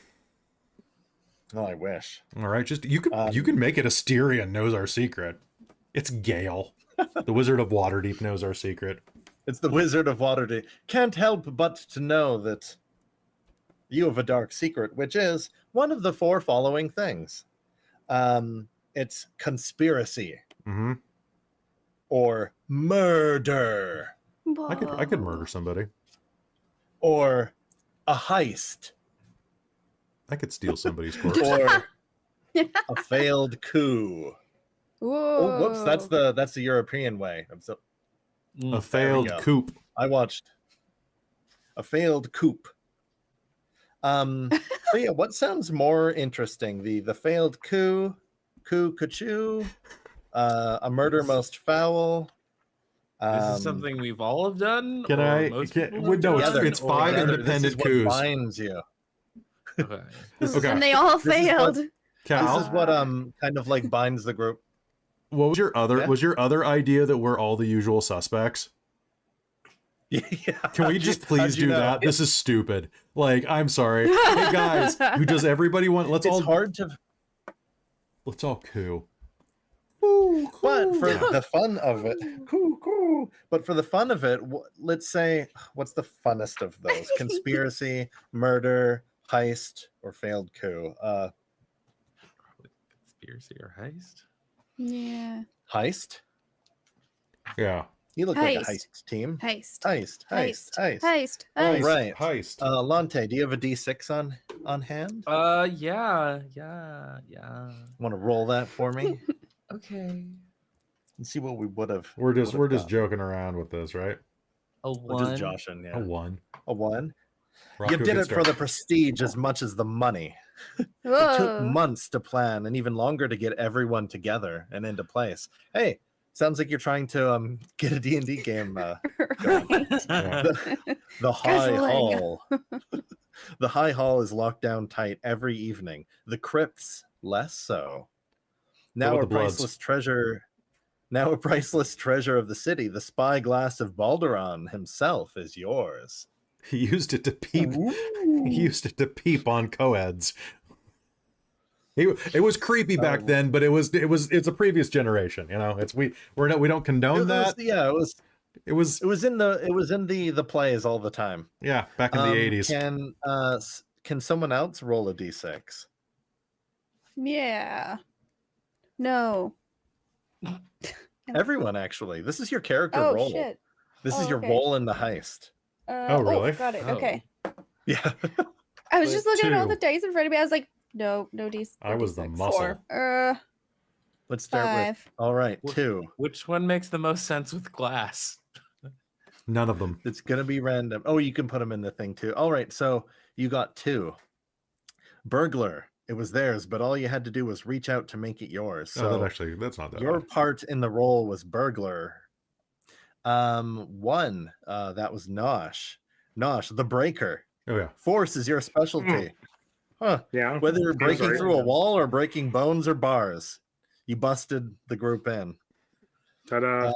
Oh, I wish. All right, just you can make it Asterion knows our secret. It's Gale, the Wizard of Waterdeep knows our secret. It's the Wizard of Waterdeep. Can't help but to know that you have a dark secret, which is one of the 4 following things. It's conspiracy Mm-hmm. or murder I could murder somebody. or a heist I could steal somebody's corpse. or a failed coup. Oh, whoops! That's the European way. A There failed we go. coup. I watched a failed coup. So yeah, what sounds more interesting? The failed coup, coup, a murder most foul. This is something we've all have done. Can or I? Most Can, people well, have no, done? Together, it's 5 together, this is independent what coups. binds you. Okay. Okay. And they all This is what- failed. Cal, This is what kind of like binds the group. what was your other? Yeah. Was your other idea that we're all the usual suspects? Yeah. Can we just please How'd you do know? that? This is stupid. Like, I'm sorry. Hey guys, who does everybody want? Let's It's all hard to, let's all coup. but for the fun of it, cool. But for the fun of it, let's say, what's the funnest of those? Conspiracy, murder, heist, or failed coup? Conspiracy or heist? Yeah. Heist. Yeah. You look like a Heist. heist team. Heist. Heist. Heist. All Heist. right. Heist. Allonté, do you have a D6 on hand? Yeah. Want to roll that for me Okay. and see what we would have. We're just got. joking around with this, right? A We're one. just joshing, yeah. A 1. A 1. We're off You to a did good it for start. the prestige as much as the money. It took Whoa. months to plan and even longer to get everyone together and into place. Hey, sounds like you're trying to get a D&D game. Right. Yeah. The High Guzzling. Hall. The High Hall is locked down tight every evening. The crypts less so. Now about a the Bloods? priceless treasure. Now a priceless treasure of the city, the spyglass of Balderon himself is yours. He used it to peep. He used it to peep on co-eds. It was creepy back Oh. then, but it's a previous generation. You know, we don't condone that. It was It was in the plays all the time. yeah, back in the 80s. Can someone else roll a d6? Yeah. No. Everyone, actually. This is your character Oh roll. shit. This is Oh, your okay. role in the heist. Oh, really? Got it. Oh. Okay. Yeah. I was But just looking at all two. the dice in front of me. I was like, no D's. I was the D6. muscle. Let's start with 5. all right, 2. Which one makes the most sense with glass? None of them. It's gonna be random. Oh, you can put them in the thing too. All right, so you got 2. Burglar. It was theirs, but all you had to do was reach out to make it yours. So That's not that your bad. part in the role was burglar. 1. That was Nosh. Nosh, the breaker. Oh yeah. Force is your specialty. Huh. Yeah. Whether you're Sounds breaking right. through a wall or breaking bones or bars, you busted the group in. Ta-da.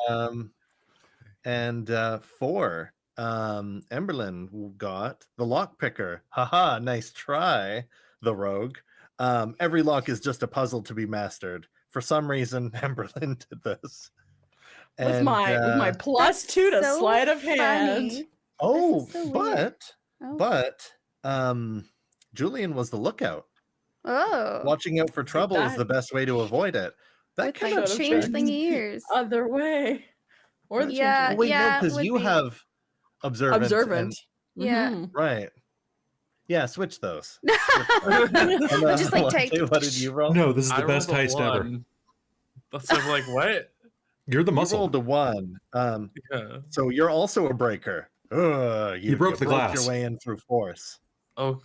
And 4, Emberlynn got the lock picker. Haha, nice try, the rogue. Every lock is just a puzzle to be mastered. For some reason, Emberlynn did this. With my plus That's 2 to so sleight of hand. funny. Oh, so weird. Oh. but Julian was the lookout. Oh. Watching out for trouble is that. the best way to avoid it. That With kind my of should've change checked. thingy ears. Other way. Or the Yeah, change- wait, yeah, no, because would you be. have observant. observant. Yeah. Mhm. Right. Yeah, switch those. I just like take. What did you roll? No, this is I the best rolled a heist ever. 1. So I'm like, what? You're the You muscle. rolled a 1. Yeah. So you're also a breaker. You broke the glass. your way in through force. Oh,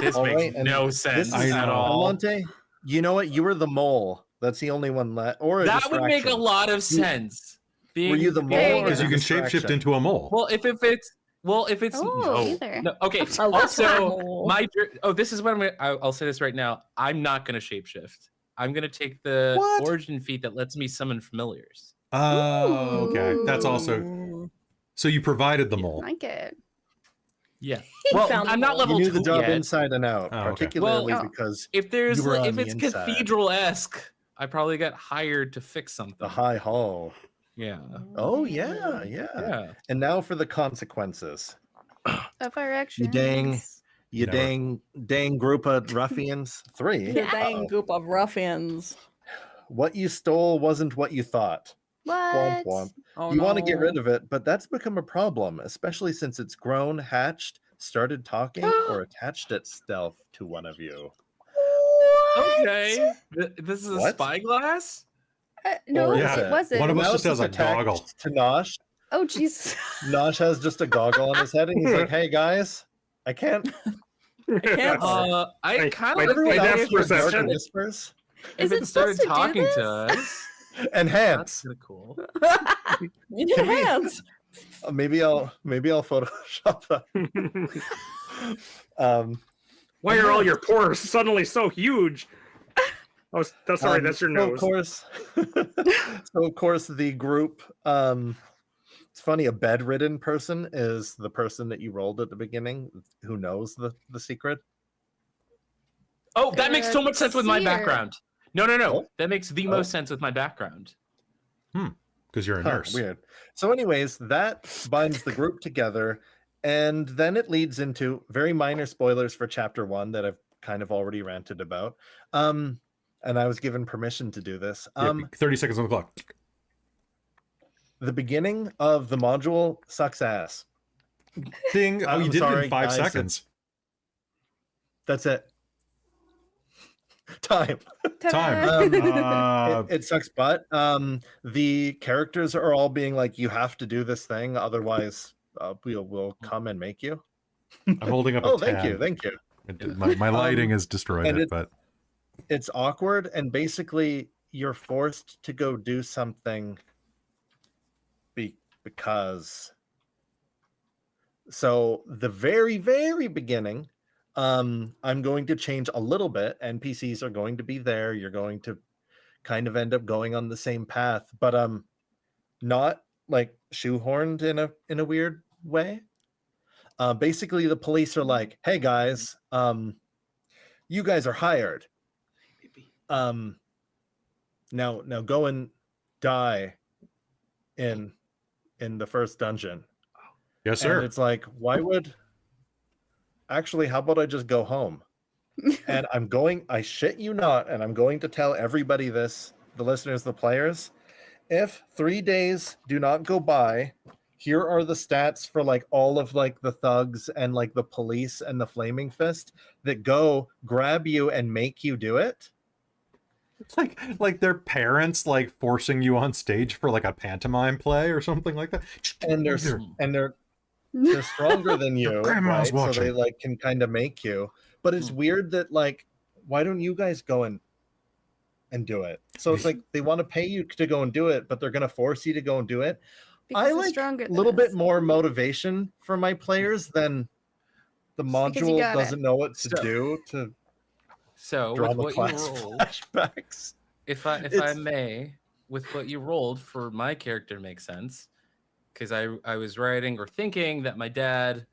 this All makes right, and no This sense is I at know. all. Allonté, you know what? You were the mole. That's the only one left. Or a That would make a distraction. lot of sense. Were you the There you mole? go. or Because the you can shapeshift distraction? into a mole. Well, if it's Oh, no. either. No, okay. I love Also, that. this is what I'll say this right now. I'm not gonna shapeshift. I'm gonna take the What? origin feat that lets me summon familiars. Oh, okay. That's also. Ooh. So you provided the I mole. like it. Yeah. He Well, found I'm the not hole. level You knew the 2 job yet. inside and out, Oh, okay. particularly Well, because If there's You were on if the it's inside. cathedral-esque, I probably got hired to fix something. the high hall. Yeah. Oh yeah. Yeah. And now for the consequences. Of our actions. You Never. dang group of ruffians. 3. The dang Uh-oh. group of ruffians. What you stole wasn't what you thought. Womp What? womp. Oh, You want to get no. rid of it, but that's become a problem, especially since it's grown, hatched, started talking, or attached itself to one of you. Okay. This is a What? spyglass? No, Or is it it? wasn't. One of us Now just it's has a attached goggle. To Nosh. Oh, jeez. Nosh has just a goggle on his head, and he's like, "Hey guys, I can't." can't- I kind my- of Everyone my else depth hears dark perception. whispers Is if it it started supposed to do talking this? to us. and That's hands. kind of cool. In your Can we- hands. Maybe I'll Photoshop that. Why are all your pores suddenly so huge? Oh, that's sorry. That's your so nose. Of course, so of course, the group. It's funny. A bedridden person is the person that you rolled at the beginning, who knows the secret. Oh, that makes so much sense with my seer. background. No. Oh. That makes the most sense with my background. Because you're a Huh, nurse. weird. So, anyways, that binds the group together, and then it leads into very minor spoilers for chapter 1 that I've kind of already ranted about. And I was given permission to do this. Yeah, 30 seconds on the clock. the beginning of the module sucks ass. Ding. Oh, you I'm did it sorry, in 5 guys, seconds. That's it. Time. Time. It sucks, but the characters are all being like, you have to do this thing, otherwise we'll come and make you. I'm holding up a 10. Thank you. My lighting has destroyed and it, but it's awkward, and basically you're forced to go do something because. So the very, very beginning, I'm going to change a little bit. NPCs are going to be there. You're going to kind of end up going on the same path, but not like shoehorned in a weird way. Basically, the police are like, "Hey guys, you guys are hired. Now go and die in the first dungeon." yes, sir. And it's like, actually, how about I just go home? And I shit you not, and I'm going to tell everybody this, the listeners, the players, if 3 days do not go by, here are the stats for like all of like the thugs and like the police and the flaming fist that go grab you and make you do it. It's like their parents like forcing you on stage for like a pantomime play or something like that. And they're stronger than you, Grandma's right? So watching. they like can kind of make you. But it's weird that like, why don't you guys go and do it? So it's like they want to pay you to go and do it, but they're gonna force you to go and do it. I like a little bit more motivation for my players than the module doesn't know what to do to draw with the what class you rolled, flashbacks. if I may, with what you rolled for my character makes sense, because I was writing or thinking that my dad,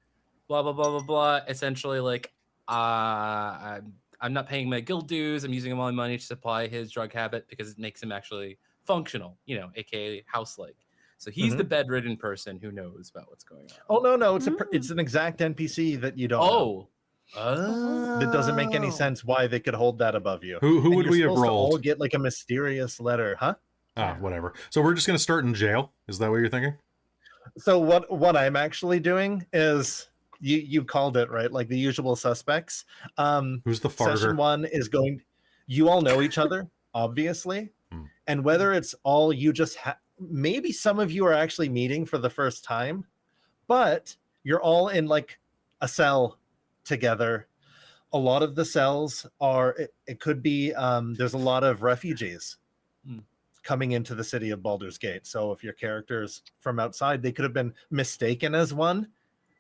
blah blah blah blah blah, essentially like I'm not paying my guild dues. I'm using all my money to supply his drug habit because it makes him actually functional, aka house-like. So he's the bedridden person who knows about what's going on. Oh no, it's an exact NPC that you don't know. That doesn't make any sense why they could hold that above you. Who would we have rolled? All get like a mysterious letter, huh? Whatever. So we're just gonna start in jail. Is that what you're thinking? So what I'm actually doing is you called it right, like the usual suspects. Who's the farter? Session 1 is going. You all know each other, obviously, and whether it's all you just maybe some of you are actually meeting for the first time, but you're all in like a cell together. A lot of the cells are. It could be. There's a lot of refugees coming into the city of Baldur's Gate. So if your character's from outside, they could have been mistaken as one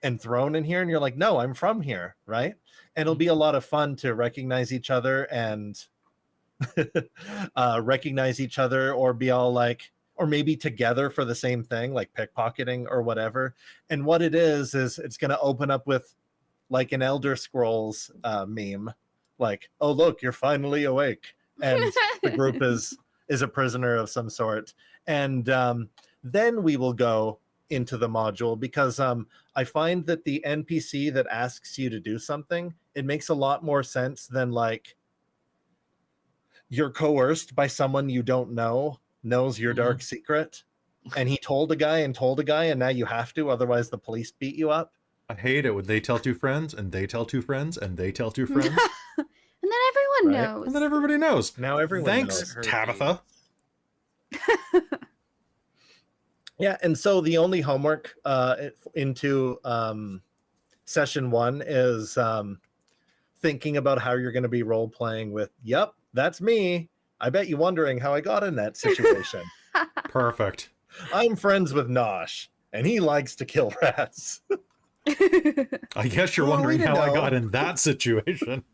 and thrown in here, and you're like, no, I'm from here, right? And it'll be a lot of fun to recognize each other and recognize each other, or be all like, or maybe together for the same thing, like pickpocketing or whatever. And what it is it's going to open up with like an Elder Scrolls meme, like, oh look, you're finally awake, and the group is a prisoner of some sort. And then we will go into the module, because I find that the NPC that asks you to do something, it makes a lot more sense than like you're coerced by someone you don't know, knows your dark secret, and he told a guy, and now you have to, otherwise the police beat you up. I hate it when they tell two friends, and they tell two friends, and they tell two friends. And then everyone knows. And then everybody knows. Now everyone Thanks, knows. Tabitha. Yeah, and so the only homework into session 1 is thinking about how you're going to be role playing with, yep, that's me. I bet you're wondering how I got in that situation. Perfect. I'm friends with Nosh, and he likes to kill rats. I guess you're wondering how I got in that situation.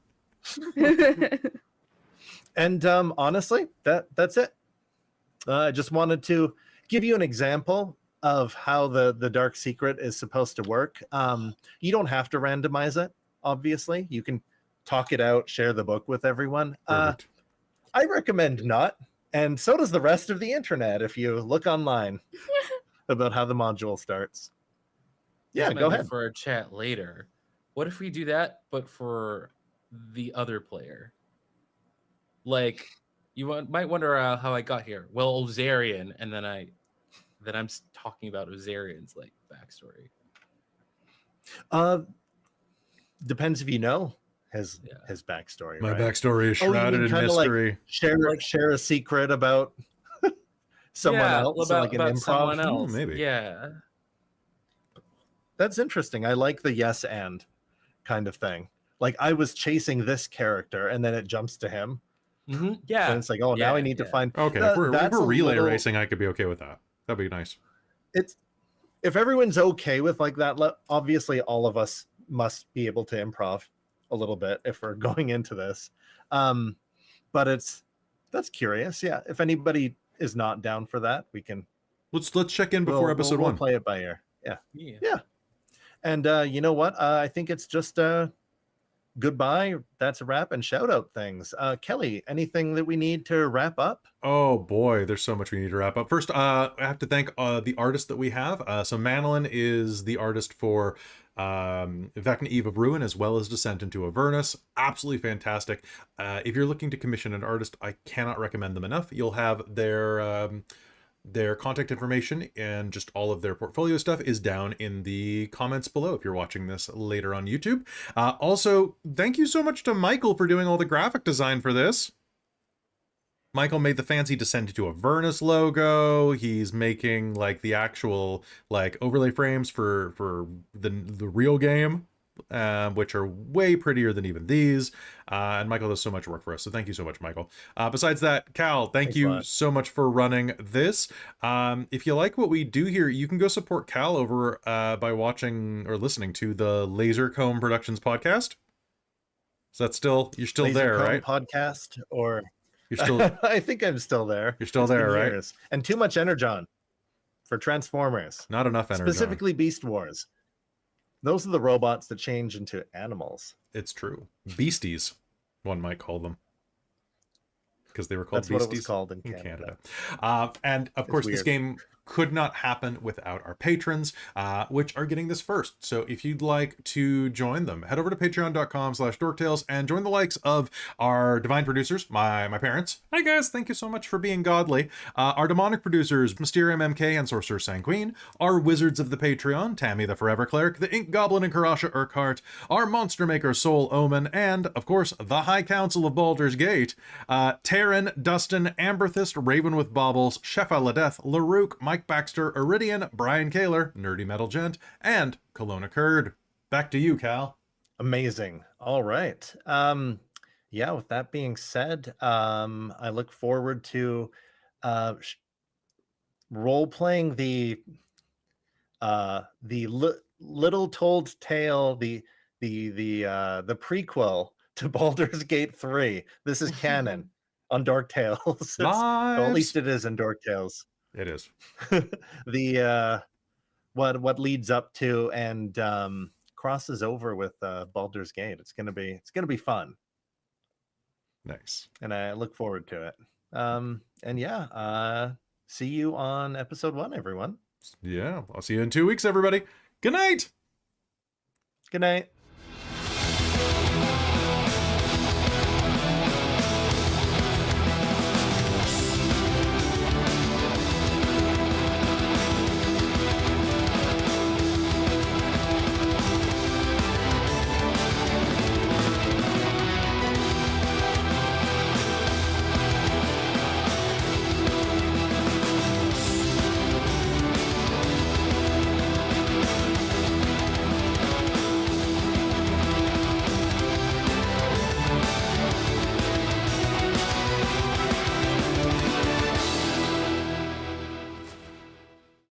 And honestly, that's it. I just wanted to give you an example of how the dark secret is supposed to work. You don't have to randomize it, obviously. You can talk it out, share the book with everyone. I recommend not, and so does the rest of the internet if you look online about how the module starts. Yeah, This go might be ahead. for a chat later. What if we do that, but for the other player? Like, you might wonder how I got here. Well, Ozarian, and then I then I'm talking about Ozarian's like backstory. Depends if you know his Yeah. his backstory. My right? backstory is Oh, you shrouded mean in kinda like mystery. share a secret about someone Yeah, else, so like an about improv. someone else. maybe. Yeah. That's interesting. I like the yes and kind of thing. Like I was chasing this character, and then it jumps to him. Yeah. And it's like, oh, now I Yeah, need to yeah. find. Okay, That- if we're that's a relay little- racing, I could be okay with that. That'd be nice. It's if everyone's okay with like that. Obviously, all of us must be able to improv a little bit if we're going into this. But that's curious. Yeah, if anybody is not down for that, we can. Let's check in before episode we'll one. play it by ear. Yeah. Yeah. And you know what? I think it's just goodbye. That's a wrap. And shout out things. Kelly, anything that we need to wrap up? Oh boy, there's so much we need to wrap up. First, I have to thank the artist that we have. So Manilyn is the artist for Vecna Eve of Ruin, as well as Descent into Avernus. Absolutely fantastic. If you're looking to commission an artist, I cannot recommend them enough. You'll have their contact information and just all of their portfolio stuff is down in the comments below if you're watching this later on YouTube. Also, thank you so much to Michael for doing all the graphic design for this. Michael made the fancy Descent into Avernus logo. He's making like the actual like overlay frames for the real game, which are way prettier than even these. And Michael does so much work for us. So thank you so much, Michael. Besides that, Cal, thanks you bud. so much for running this. If you like what we do here, you can go support Cal over by watching or listening to the Laser Comb Productions podcast. So that's you're still Laser there, Cone right? Podcast or You're still I think I'm still there. You're still It's been there, right? years. And too much Energon for Transformers. not enough energy. Specifically Beast Wars. Those are the robots that change into animals. It's true. Beasties, one might call them. Because they were called That's what Beasties it was called in Canada. And of course, this weird. game could not happen without our patrons, which are getting this first. So if you'd like to join them, head over to patreon.com/dorktales and join the likes of our divine producers, my parents. Hi guys, thank you so much for being godly. Our demonic producers, Mysterium MK and Sorcerer Sanguine. Our wizards of the Patreon, Tammy the Forever Cleric, the Ink Goblin and Karasha Urquhart. Our monster maker, Soul Omen, and of course, the High Council of Baldur's Gate, Taryn, Dustin, Amberthist, Raven with Baubles, Shefa Ladeth, Larouk, Mike Baxter, Iridian, Brian Kaler, Nerdy Metal Gent, and Kelowna Kurd. Back to you, Cal. Amazing. All right. Yeah, with that being said, I look forward to role playing the little told tale, the prequel to Baldur's Gate 3. This is canon on Dork Tales. Or at least it is in Dork Tales. It is. The what leads up to and crosses over with Baldur's Gate. It's gonna be fun, Nice. and I look forward to it. And yeah, see you on episode 1, everyone. Yeah, I'll see you in 2 weeks, everybody. Good night. Good night.